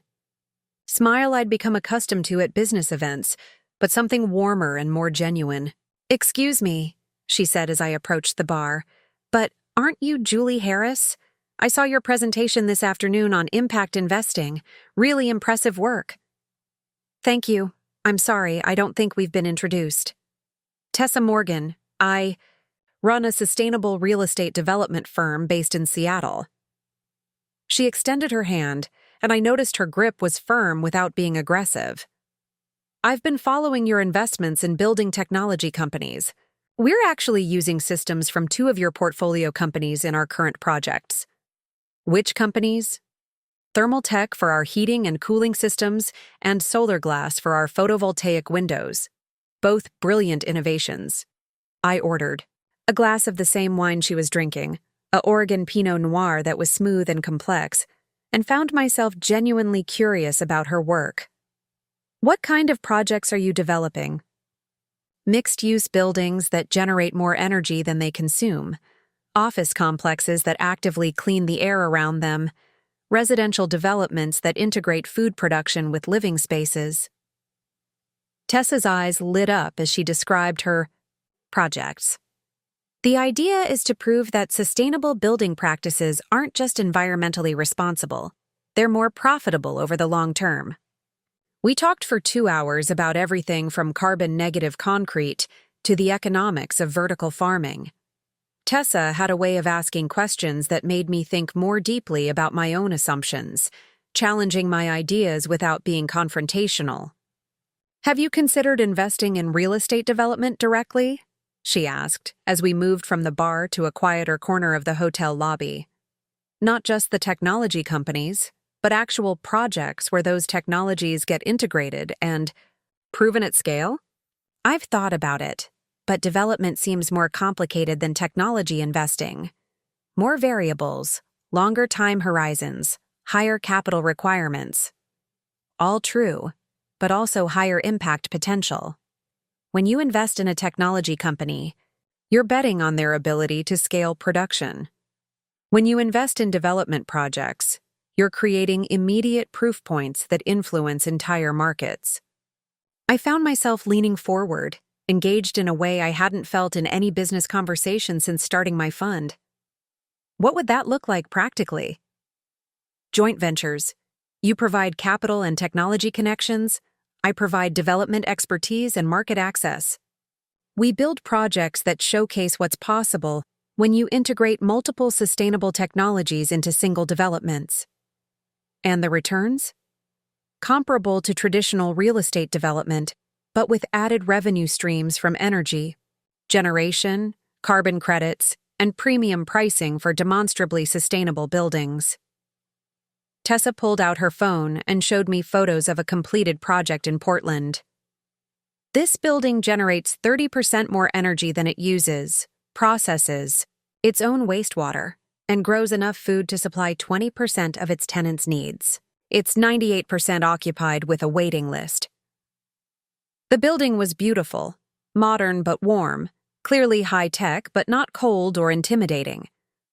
smile I'd become accustomed to at business events, but something warmer and more genuine. "Excuse me," she said as I approached the bar, "but aren't you Julie Harris? I saw your presentation this afternoon on impact investing. Really impressive work." "Thank you. I'm sorry, I don't think we've been introduced." "Tessa Morgan. I run a sustainable real estate development firm based in Seattle." She extended her hand, and I noticed her grip was firm without being aggressive. "I've been following your investments in building technology companies. We're actually using systems from 2 of your portfolio companies in our current projects." "Which companies?" "Thermal Tech for our heating and cooling systems, and Solar Glass for our photovoltaic windows. Both brilliant innovations." I ordered a glass of the same wine she was drinking, a Oregon Pinot Noir that was smooth and complex, and found myself genuinely curious about her work. "What kind of projects are you developing?" "Mixed-use buildings that generate more energy than they consume, office complexes that actively clean the air around them, residential developments that integrate food production with living spaces." Tessa's eyes lit up as she described her projects. "The idea is to prove that sustainable building practices aren't just environmentally responsible, they're more profitable over the long term." We talked for 2 hours about everything from carbon-negative concrete to the economics of vertical farming. Tessa had a way of asking questions that made me think more deeply about my own assumptions, challenging my ideas without being confrontational. "Have you considered investing in real estate development directly?" she asked, as we moved from the bar to a quieter corner of the hotel lobby. "Not just the technology companies, but actual projects where those technologies get integrated and proven at scale?" "I've thought about it, but development seems more complicated than technology investing. More variables, longer time horizons, higher capital requirements." All true, but also higher impact potential. When you invest in a technology company, you're betting on their ability to scale production. When you invest in development projects, you're creating immediate proof points that influence entire markets. I found myself leaning forward, engaged in a way I hadn't felt in any business conversation since starting my fund. "What would that look like practically?" "Joint ventures. You provide capital and technology connections. I provide development expertise and market access. We build projects that showcase what's possible when you integrate multiple sustainable technologies into single developments." "And the returns?" "Comparable to traditional real estate development, but with added revenue streams from energy, generation, carbon credits, and premium pricing for demonstrably sustainable buildings." Tessa pulled out her phone and showed me photos of a completed project in Portland. "This building generates 30% more energy than it uses, processes its own wastewater, and grows enough food to supply 20% of its tenants' needs. It's 98% occupied with a waiting list." The building was beautiful, modern but warm, clearly high-tech but not cold or intimidating,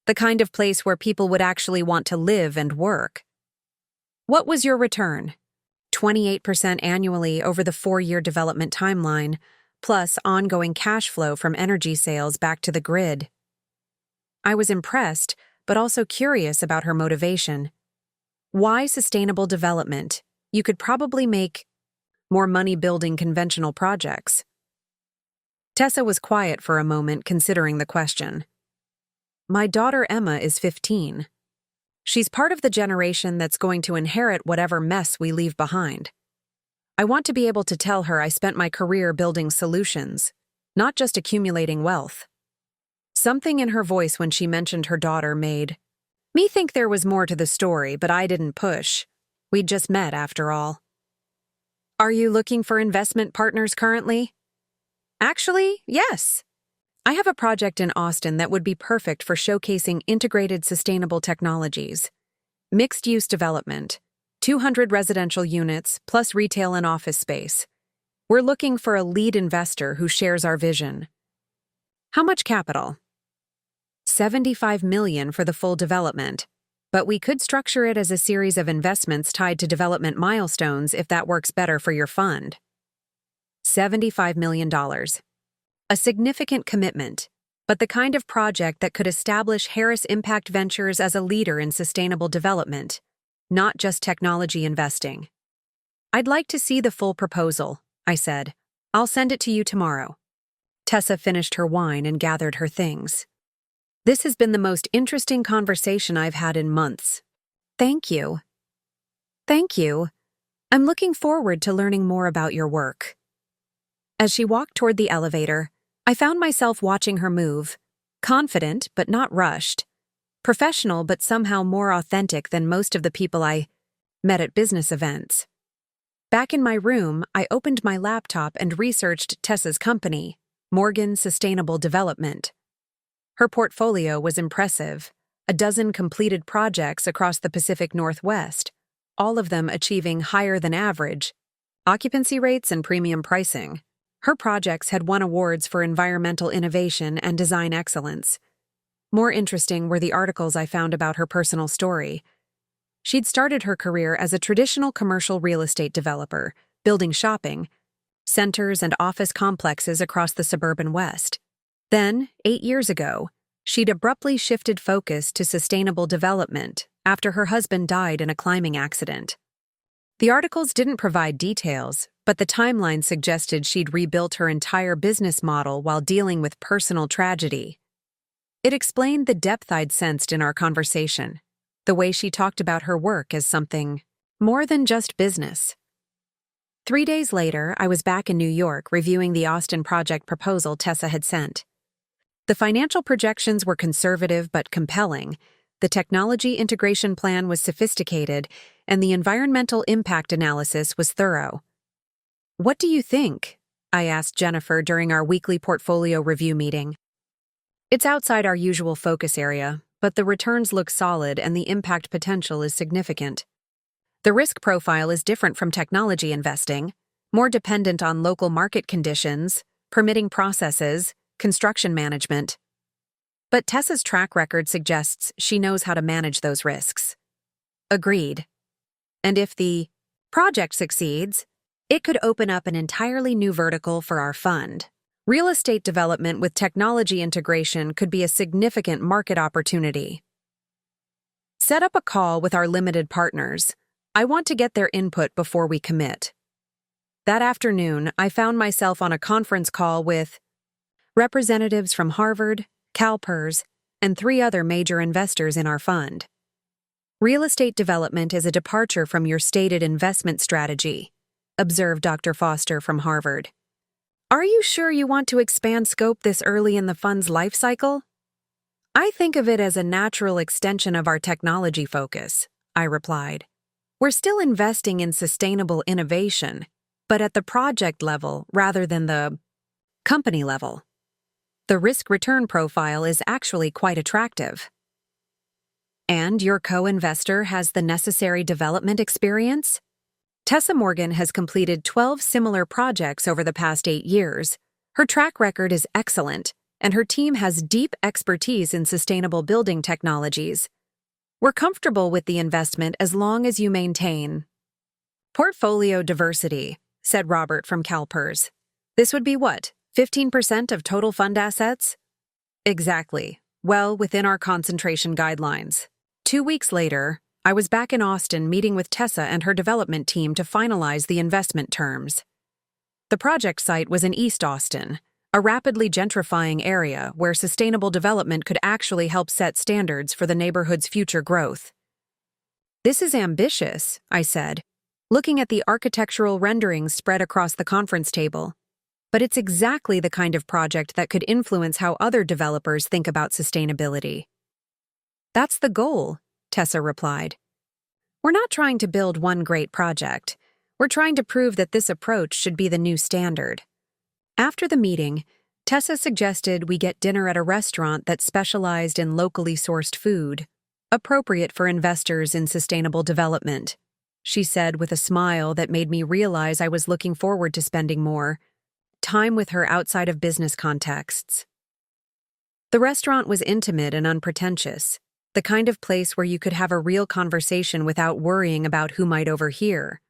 the kind of place where people would actually want to live and work. "What was your return?" 28% annually over the 4-year development timeline, plus ongoing cash flow from energy sales back to the grid. I was impressed, but also curious about her motivation. Why sustainable development? You could probably make more money building conventional projects. Tessa was quiet for a moment, considering the question. "My daughter Emma is 15. She's part of the generation that's going to inherit whatever mess we leave behind. I want to be able to tell her I spent my career building solutions, not just accumulating wealth." Something in her voice when she mentioned her daughter made me think there was more to the story, but I didn't push. We'd just met, after all. "Are you looking for investment partners currently?" "Actually, yes. I have a project in Austin that would be perfect for showcasing integrated sustainable technologies. Mixed-use development, 200 residential units, plus retail and office space. We're looking for a lead investor who shares our vision." "How much capital?" $75 million for the full development, but we could structure it as a series of investments tied to development milestones if that works better for your fund. $75 million. A significant commitment, but the kind of project that could establish Harris Impact Ventures as a leader in sustainable development, not just technology investing. "I'd like to see the full proposal," I said. "I'll send it to you tomorrow." Tessa finished her wine and gathered her things. "This has been the most interesting conversation I've had in months." "Thank you." "Thank you. I'm looking forward to learning more about your work." As she walked toward the elevator, I found myself watching her move, confident but not rushed, professional but somehow more authentic than most of the people I met at business events. Back in my room, I opened my laptop and researched Tessa's company, Morgan Sustainable Development. Her portfolio was impressive, a dozen completed projects across the Pacific Northwest, all of them achieving higher than average occupancy rates and premium pricing. Her projects had won awards for environmental innovation and design excellence. More interesting were the articles I found about her personal story. She'd started her career as a traditional commercial real estate developer, building shopping centers and office complexes across the suburban West. Then, 8 years ago, she'd abruptly shifted focus to sustainable development after her husband died in a climbing accident. The articles didn't provide details, but the timeline suggested she'd rebuilt her entire business model while dealing with personal tragedy. It explained the depth I'd sensed in our conversation, the way she talked about her work as something more than just business. 3 days later, I was back in New York reviewing the Austin project proposal Tessa had sent. The financial projections were conservative but compelling, the technology integration plan was sophisticated, and the environmental impact analysis was thorough. "What do you think?" I asked Jennifer during our weekly portfolio review meeting. "It's outside our usual focus area, but the returns look solid and the impact potential is significant. The risk profile is different from technology investing, more dependent on local market conditions, permitting processes, construction management. But Tessa's track record suggests she knows how to manage those risks." Agreed. "And if the project succeeds, it could open up an entirely new vertical for our fund. Real estate development with technology integration could be a significant market opportunity. Set up a call with our limited partners. I want to get their input before we commit." That afternoon, I found myself on a conference call with representatives from Harvard, CalPERS, and 3 other major investors in our fund. "Real estate development is a departure from your stated investment strategy," observed Dr. Foster from Harvard. "Are you sure you want to expand scope this early in the fund's life cycle?" "I think of it as a natural extension of our technology focus," I replied. "We're still investing in sustainable innovation, but at the project level rather than the company level. The risk-return profile is actually quite attractive." "And your co-investor has the necessary development experience?" "Tessa Morgan has completed 12 similar projects over the past 8 years. Her track record is excellent, and her team has deep expertise in sustainable building technologies. We're comfortable with the investment as long as you maintain portfolio diversity," said Robert from CalPERS. "This would be what, 15% of total fund assets?" "Exactly. Well within our concentration guidelines." 2 weeks later, I was back in Austin meeting with Tessa and her development team to finalize the investment terms. The project site was in East Austin, a rapidly gentrifying area where sustainable development could actually help set standards for the neighborhood's future growth. "This is ambitious," I said, looking at the architectural renderings spread across the conference table. "But it's exactly the kind of project that could influence how other developers think about sustainability." "That's the goal," Tessa replied. "We're not trying to build one great project. We're trying to prove that this approach should be the new standard." After the meeting, Tessa suggested we get dinner at a restaurant that specialized in locally sourced food, appropriate for investors in sustainable development. She said with a smile that made me realize I was looking forward to spending more time with her outside of business contexts. The restaurant was intimate and unpretentious, the kind of place where you could have a real conversation without worrying about who might overhear.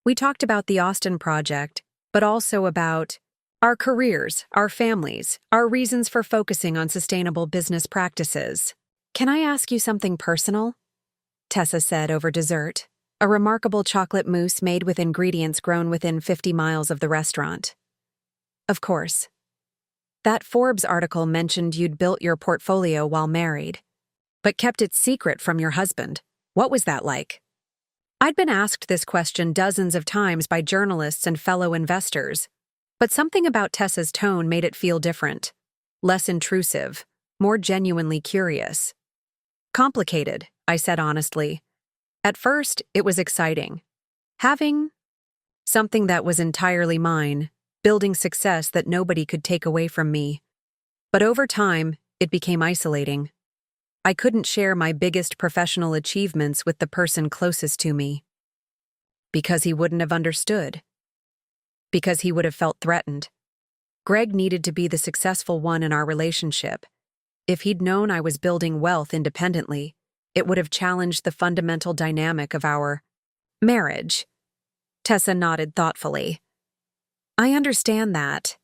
We talked about the Austin project, but also about our careers, our families, our reasons for focusing on sustainable business practices. "Can I ask you something personal?" Tessa said over dessert, a remarkable chocolate mousse made with ingredients grown within 50 miles of the restaurant. "Of course. That Forbes article mentioned you'd built your portfolio while married, but kept it secret from your husband. What was that like?" I'd been asked this question dozens of times by journalists and fellow investors, but something about Tessa's tone made it feel different, less intrusive, more genuinely curious. "Complicated," I said honestly. "At first, it was exciting. Having something that was entirely mine, building success that nobody could take away from me. But over time, it became isolating. I couldn't share my biggest professional achievements with the person closest to me. Because he wouldn't have understood. Because he would have felt threatened. Greg needed to be the successful one in our relationship. If he'd known I was building wealth independently, it would have challenged the fundamental dynamic of our marriage." Tessa nodded thoughtfully. "I understand that.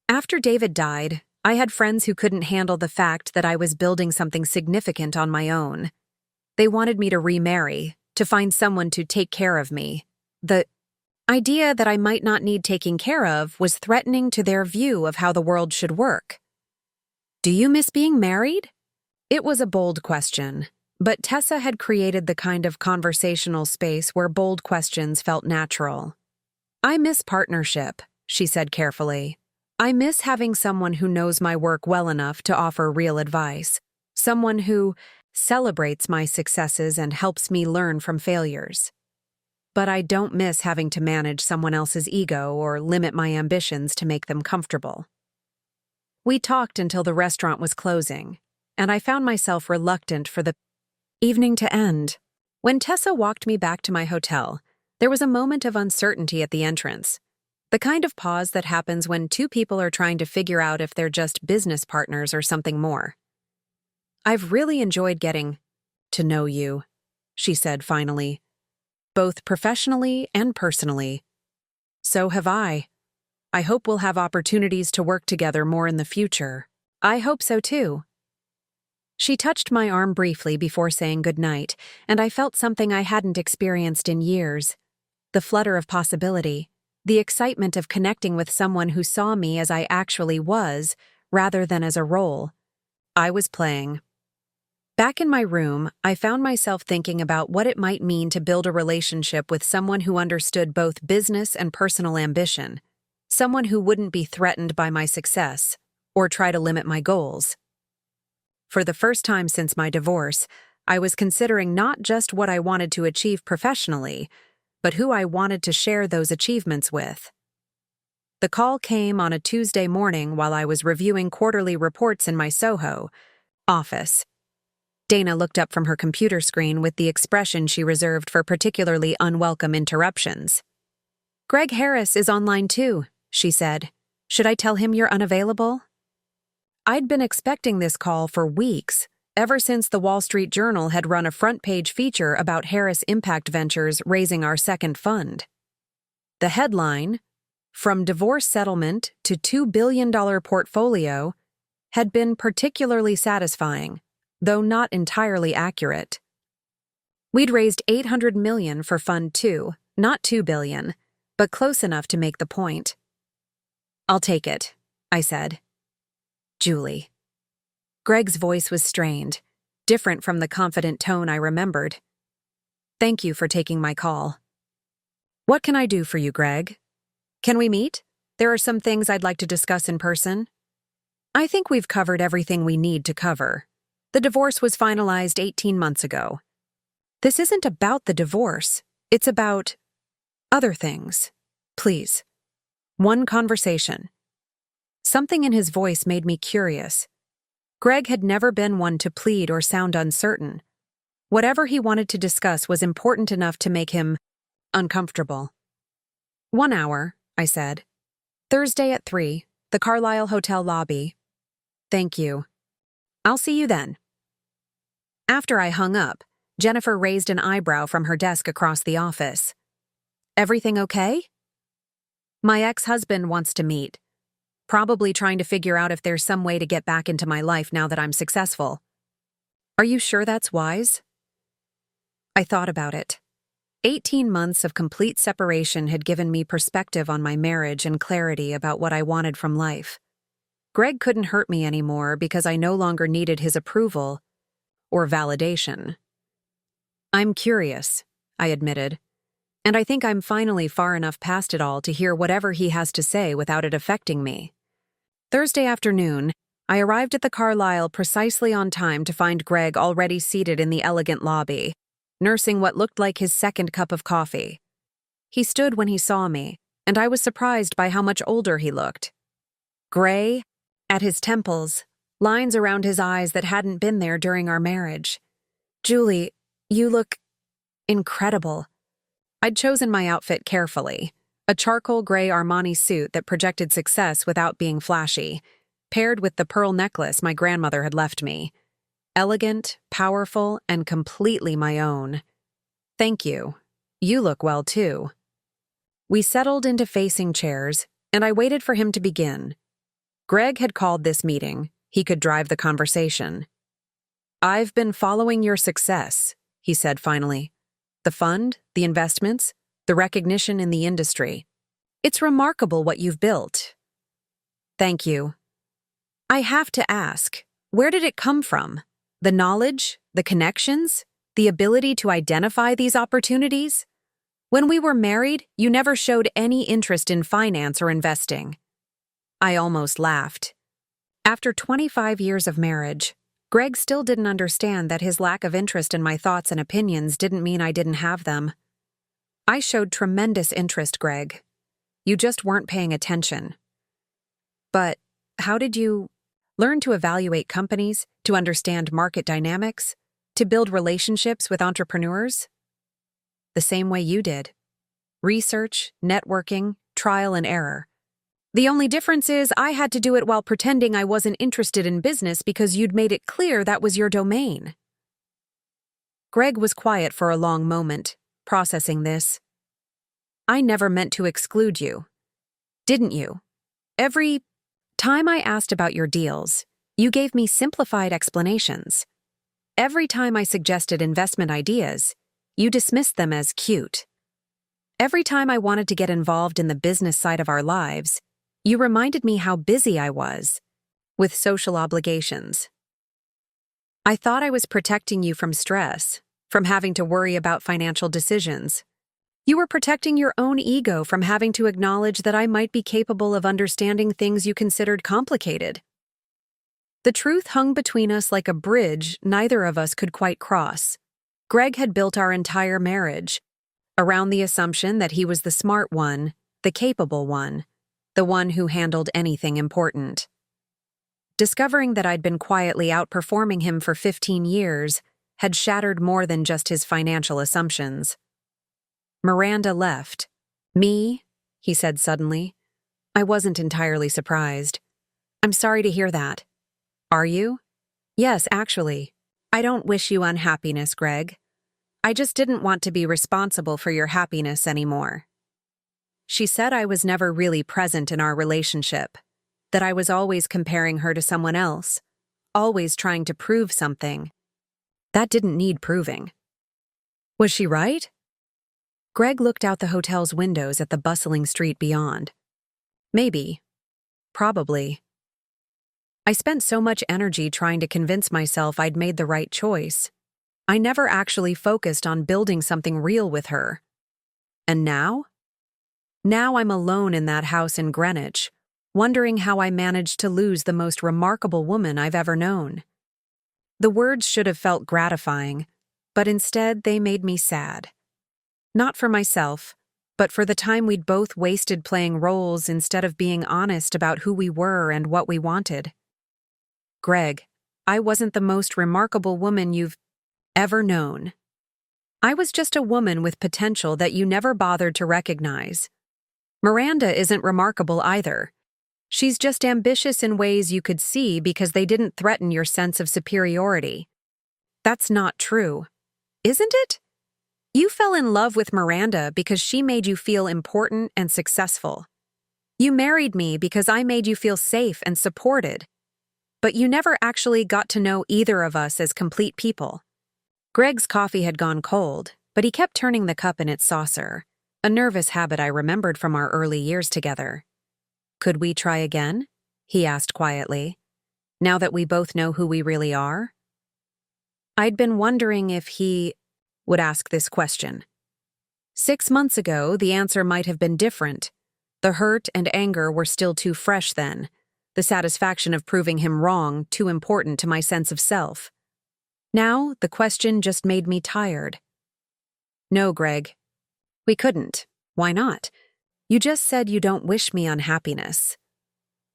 After David died, I had friends who couldn't handle the fact that I was building something significant on my own. They wanted me to remarry, to find someone to take care of me. The idea that I might not need taking care of was threatening to their view of how the world should work." "Do you miss being married?" It was a bold question, But Tessa had created the kind of conversational space where bold questions felt natural. "I miss partnership," she said carefully. "I miss having someone who knows my work well enough to offer real advice. Someone who celebrates my successes and helps me learn from failures. But I don't miss having to manage someone else's ego or limit my ambitions to make them comfortable." We talked until the restaurant was closing, and I found myself reluctant for the evening to end. When Tessa walked me back to my hotel, there was a moment of uncertainty at the entrance. The kind of pause that happens when two people are trying to figure out if they're just business partners or something more. "I've really enjoyed getting to know you," she said finally, "both professionally and personally." "So have I. I hope we'll have opportunities to work together more in the future." "I hope so too." She touched my arm briefly before saying goodnight, and I felt something I hadn't experienced in years. The flutter of possibility, the excitement of connecting with someone who saw me as I actually was, rather than as a role I was playing. Back in my room, I found myself thinking about what it might mean to build a relationship with someone who understood both business and personal ambition, someone who wouldn't be threatened by my success or try to limit my goals. For the first time since my divorce, I was considering not just what I wanted to achieve professionally, but who I wanted to share those achievements with. The call came on a Tuesday morning while I was reviewing quarterly reports in my Soho office. Dana looked up from her computer screen with the expression she reserved for particularly unwelcome interruptions. "Greg Harris is online too," she said. "Should I tell him you're unavailable?" I'd been expecting this call for weeks, ever since the Wall Street Journal had run a front-page feature about Harris Impact Ventures raising our second fund. The headline, "From Divorce Settlement to $2 billion Portfolio," had been particularly satisfying, though not entirely accurate. We'd raised $800 million for Fund 2, not $2 billion, but close enough to make the point. "I'll take it," I said. "Julie." Greg's voice was strained, different from the confident tone I remembered. "Thank you for taking my call." "What can I do for you, Greg? Can we meet? There are some things I'd like to discuss in person." "I think we've covered everything we need to cover. The divorce was finalized 18 months ago. This isn't about the divorce. It's about other things. Please. One conversation." Something in his voice made me curious. Greg had never been one to plead or sound uncertain. Whatever he wanted to discuss was important enough to make him uncomfortable. "1 hour," I said. "Thursday at 3, the Carlisle Hotel lobby." "Thank you. I'll see you then." After I hung up, Jennifer raised an eyebrow from her desk across the office. "Everything okay?" "My ex-husband wants to meet. Probably trying to figure out if there's some way to get back into my life now that I'm successful." "Are you sure that's wise?" I thought about it. 18 months of complete separation had given me perspective on my marriage and clarity about what I wanted from life. Greg couldn't hurt me anymore because I no longer needed his approval or validation. "I'm curious," I admitted, "and I think I'm finally far enough past it all to hear whatever he has to say without it affecting me." Thursday afternoon, I arrived at the Carlisle precisely on time to find Greg already seated in the elegant lobby, nursing what looked like his second cup of coffee. He stood when he saw me, and I was surprised by how much older he looked. Gray at his temples, lines around his eyes that hadn't been there during our marriage. "Julie, you look incredible." I'd chosen my outfit carefully, a charcoal gray Armani suit that projected success without being flashy, paired with the pearl necklace my grandmother had left me. Elegant, powerful, and completely my own. "Thank you. You look well, too." We settled into facing chairs, and I waited for him to begin. Greg had called this meeting. He could drive the conversation. "I've been following your success," he said finally. "The fund, the investments, the recognition in the industry. It's remarkable what you've built." "Thank you." "I have to ask, where did it come from? The knowledge, the connections, the ability to identify these opportunities? When we were married, you never showed any interest in finance or investing. I almost laughed. After 25 years of marriage, Greg still didn't understand that his lack of interest in my thoughts and opinions didn't mean I didn't have them. I showed tremendous interest, Greg. You just weren't paying attention. But how did you learn to evaluate companies, to understand market dynamics, to build relationships with entrepreneurs? The same way you did. Research, networking, trial and error. The only difference is I had to do it while pretending I wasn't interested in business because you'd made it clear that was your domain. Greg was quiet for a long moment, processing this. I never meant to exclude you. Didn't you? Every time I asked about your deals, you gave me simplified explanations. Every time I suggested investment ideas, you dismissed them as cute. Every time I wanted to get involved in the business side of our lives, you reminded me how busy I was with social obligations. I thought I was protecting you from stress, from having to worry about financial decisions. You were protecting your own ego from having to acknowledge that I might be capable of understanding things you considered complicated. The truth hung between us like a bridge neither of us could quite cross. Greg had built our entire marriage around the assumption that he was the smart one, the capable one, the one who handled anything important. Discovering that I'd been quietly outperforming him for 15 years had shattered more than just his financial assumptions. Miranda left. Me? He said suddenly. I wasn't entirely surprised. I'm sorry to hear that. Are you? Yes, actually. I don't wish you unhappiness, Greg. I just didn't want to be responsible for your happiness anymore. She said I was never really present in our relationship, that I was always comparing her to someone else, always trying to prove something. That didn't need proving. Was she right? Greg looked out the hotel's windows at the bustling street beyond. Maybe. Probably. I spent so much energy trying to convince myself I'd made the right choice. I never actually focused on building something real with her. And now? Now I'm alone in that house in Greenwich, wondering how I managed to lose the most remarkable woman I've ever known. The words should have felt gratifying, but instead they made me sad. Not for myself, but for the time we'd both wasted playing roles instead of being honest about who we were and what we wanted. Greg, I wasn't the most remarkable woman you've ever known. I was just a woman with potential that you never bothered to recognize. Miranda isn't remarkable either. She's just ambitious in ways you could see because they didn't threaten your sense of superiority. That's not true, isn't it? You fell in love with Miranda because she made you feel important and successful. You married me because I made you feel safe and supported. But you never actually got to know either of us as complete people. Greg's coffee had gone cold, but he kept turning the cup in its saucer, a nervous habit I remembered from our early years together. Could we try again? He asked quietly. Now that we both know who we really are? I'd been wondering if he would ask this question. 6 months ago, the answer might have been different. The hurt and anger were still too fresh then, the satisfaction of proving him wrong too important to my sense of self. Now, the question just made me tired. No, Greg. We couldn't. Why not? You just said you don't wish me unhappiness.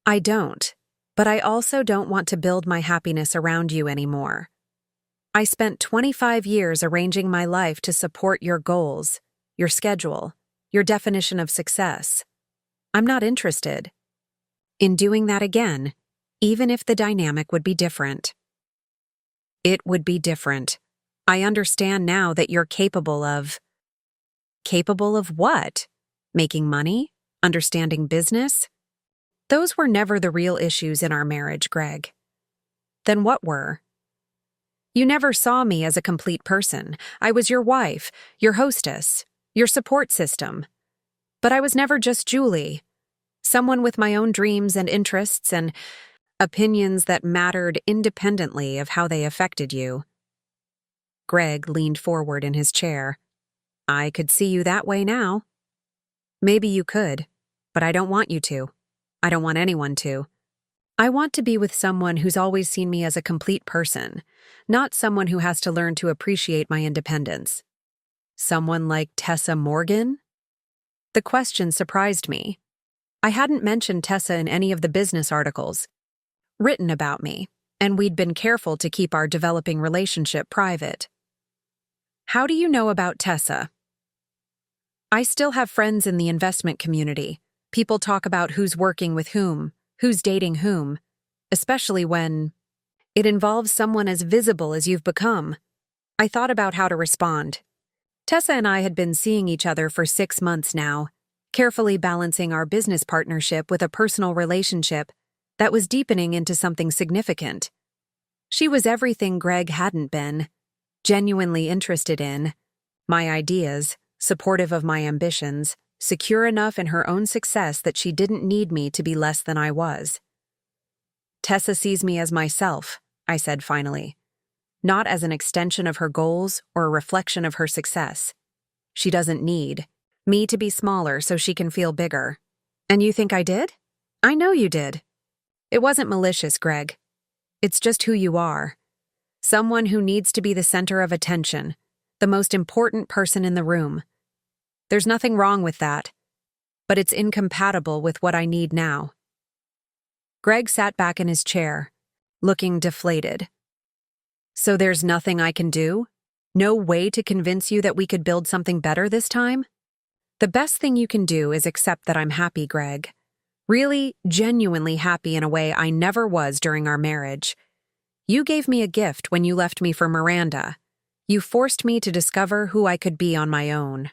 I don't, but I also don't want to build my happiness around you anymore. I spent 25 years arranging my life to support your goals, your schedule, your definition of success. I'm not interested in doing that again, even if the dynamic would be different. It would be different. I understand now that you're capable of... Capable of what? Making money? Understanding business? Those were never the real issues in our marriage, Greg. Then what were? You never saw me as a complete person. I was your wife, your hostess, your support system. But I was never just Julie. Someone with my own dreams and interests, and Opinions that mattered independently of how they affected you. Greg leaned forward in his chair. I could see you that way now. Maybe you could, but I don't want you to. I don't want anyone to. I want to be with someone who's always seen me as a complete person, not someone who has to learn to appreciate my independence. Someone like Tessa Morgan? The question surprised me. I hadn't mentioned Tessa in any of the business articles written about me, and we'd been careful to keep our developing relationship private. How do you know about Tessa? I still have friends in the investment community. People talk about who's working with whom, who's dating whom, especially when it involves someone as visible as you've become. I thought about how to respond. Tessa and I had been seeing each other for 6 months now, carefully balancing our business partnership with a personal relationship that was deepening into something significant. She was everything Greg hadn't been, genuinely interested in my ideas, supportive of my ambitions, secure enough in her own success that she didn't need me to be less than I was. Tessa sees me as myself, I said finally, not as an extension of her goals or a reflection of her success. She doesn't need me to be smaller so she can feel bigger. And you think I did? I know you did. It wasn't malicious, Greg. It's just who you are. Someone who needs to be the center of attention, the most important person in the room. There's nothing wrong with that, but it's incompatible with what I need now. Greg sat back in his chair, looking deflated. So there's nothing I can do? No way to convince you that we could build something better this time? The best thing you can do is accept that I'm happy, Greg. Really, genuinely happy in a way I never was during our marriage. You gave me a gift when you left me for Miranda. You forced me to discover who I could be on my own.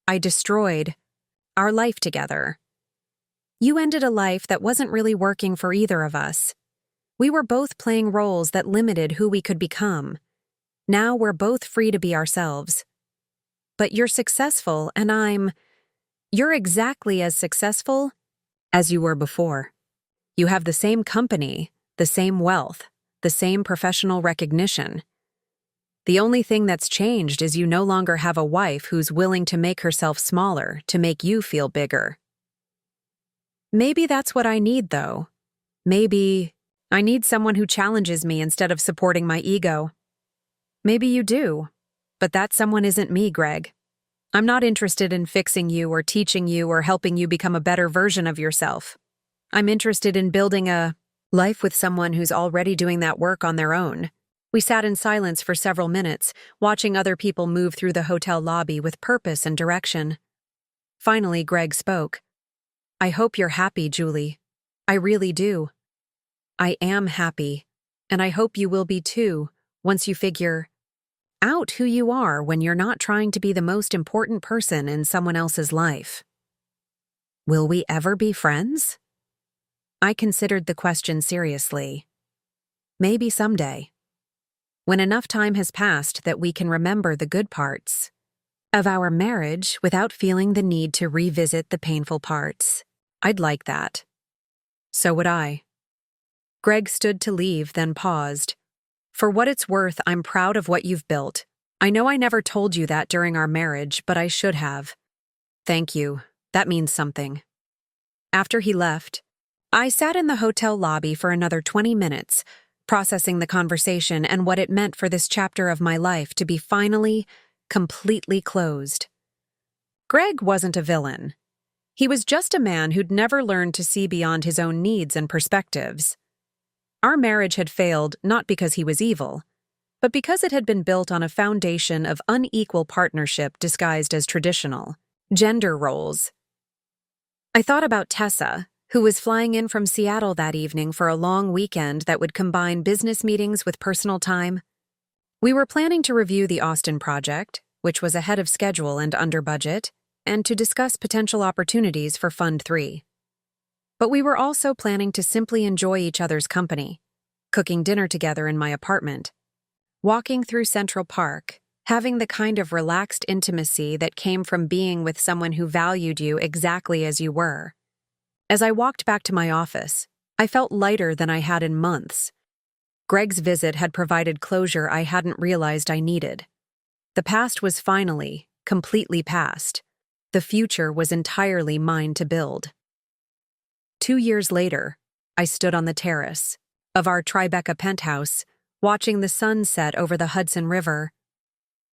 I destroyed our life together. You ended a life that wasn't really working for either of us. We were both playing roles that limited who we could become. Now we're both free to be ourselves. But you're successful, and you're exactly as successful as you were before. You have the same company, the same wealth, the same professional recognition. The only thing that's changed is you no longer have a wife who's willing to make herself smaller to make you feel bigger. Maybe that's what I need, though. Maybe I need someone who challenges me instead of supporting my ego. Maybe you do, but that someone isn't me, Greg. I'm not interested in fixing you or teaching you or helping you become a better version of yourself. I'm interested in building a life with someone who's already doing that work on their own. We sat in silence for several minutes, watching other people move through the hotel lobby with purpose and direction. Finally, Greg spoke. I hope you're happy, Julie. I really do. I am happy, and I hope you will be too, once you figure out who you are when you're not trying to be the most important person in someone else's life. Will we ever be friends? I considered the question seriously. Maybe someday. When enough time has passed that we can remember the good parts of our marriage without feeling the need to revisit the painful parts. I'd like that. So would I. Greg stood to leave, then paused. For what it's worth, I'm proud of what you've built. I know I never told you that during our marriage, but I should have. Thank you. That means something. After he left, I sat in the hotel lobby for another 20 minutes, processing the conversation and what it meant for this chapter of my life to be finally, completely closed. Greg wasn't a villain. He was just a man who'd never learned to see beyond his own needs and perspectives. Our marriage had failed not because he was evil, but because it had been built on a foundation of unequal partnership disguised as traditional gender roles. I thought about Tessa, who was flying in from Seattle that evening for a long weekend that would combine business meetings with personal time. We were planning to review the Austin project, which was ahead of schedule and under budget, and to discuss potential opportunities for Fund 3. But we were also planning to simply enjoy each other's company, cooking dinner together in my apartment, walking through Central Park, having the kind of relaxed intimacy that came from being with someone who valued you exactly as you were. As I walked back to my office, I felt lighter than I had in months. Greg's visit had provided closure I hadn't realized I needed. The past was finally, completely past. The future was entirely mine to build. 2 years later, I stood on the terrace of our Tribeca penthouse, watching the sun set over the Hudson River.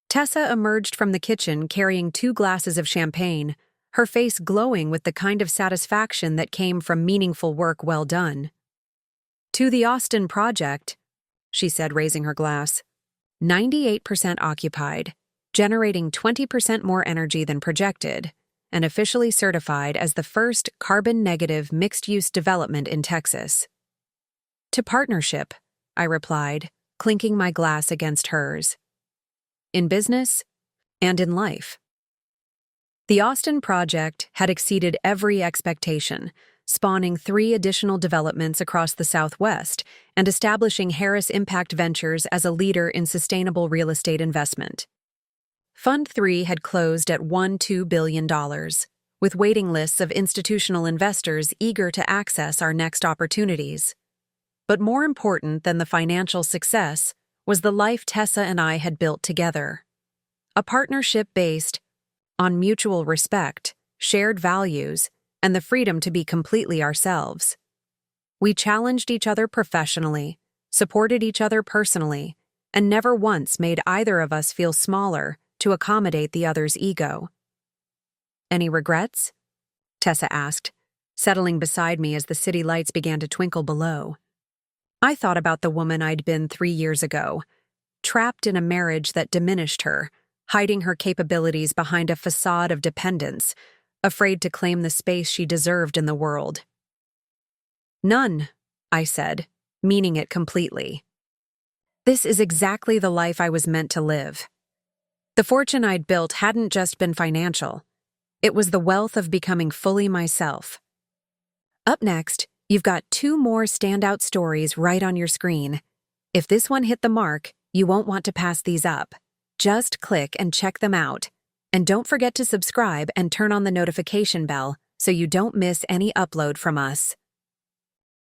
Tessa emerged from the kitchen carrying 2 glasses of champagne, her face glowing with the kind of satisfaction that came from meaningful work well done. "To the Austin project," she said, raising her glass. 98% occupied, generating 20% more energy than projected, and officially certified as the first carbon-negative mixed-use development in Texas. "To partnership," I replied, clinking my glass against hers. "In business and in life." The Austin project had exceeded every expectation, spawning 3 additional developments across the Southwest and establishing Harris Impact Ventures as a leader in sustainable real estate investment. Fund 3 had closed at $1.2 billion, with waiting lists of institutional investors eager to access our next opportunities. But more important than the financial success was the life Tessa and I had built together. A partnership based on mutual respect, shared values, and the freedom to be completely ourselves. We challenged each other professionally, supported each other personally, and never once made either of us feel smaller to accommodate the other's ego. "Any regrets?" Tessa asked, settling beside me as the city lights began to twinkle below. I thought about the woman I'd been 3 years ago, trapped in a marriage that diminished her, hiding her capabilities behind a facade of dependence, afraid to claim the space she deserved in the world. "None," I said, meaning it completely. This is exactly the life I was meant to live. The fortune I'd built hadn't just been financial. It was the wealth of becoming fully myself. Up next, you've got 2 more standout stories right on your screen. If this one hit the mark, you won't want to pass these up. Just click and check them out. And don't forget to subscribe and turn on the notification bell so you don't miss any upload from us.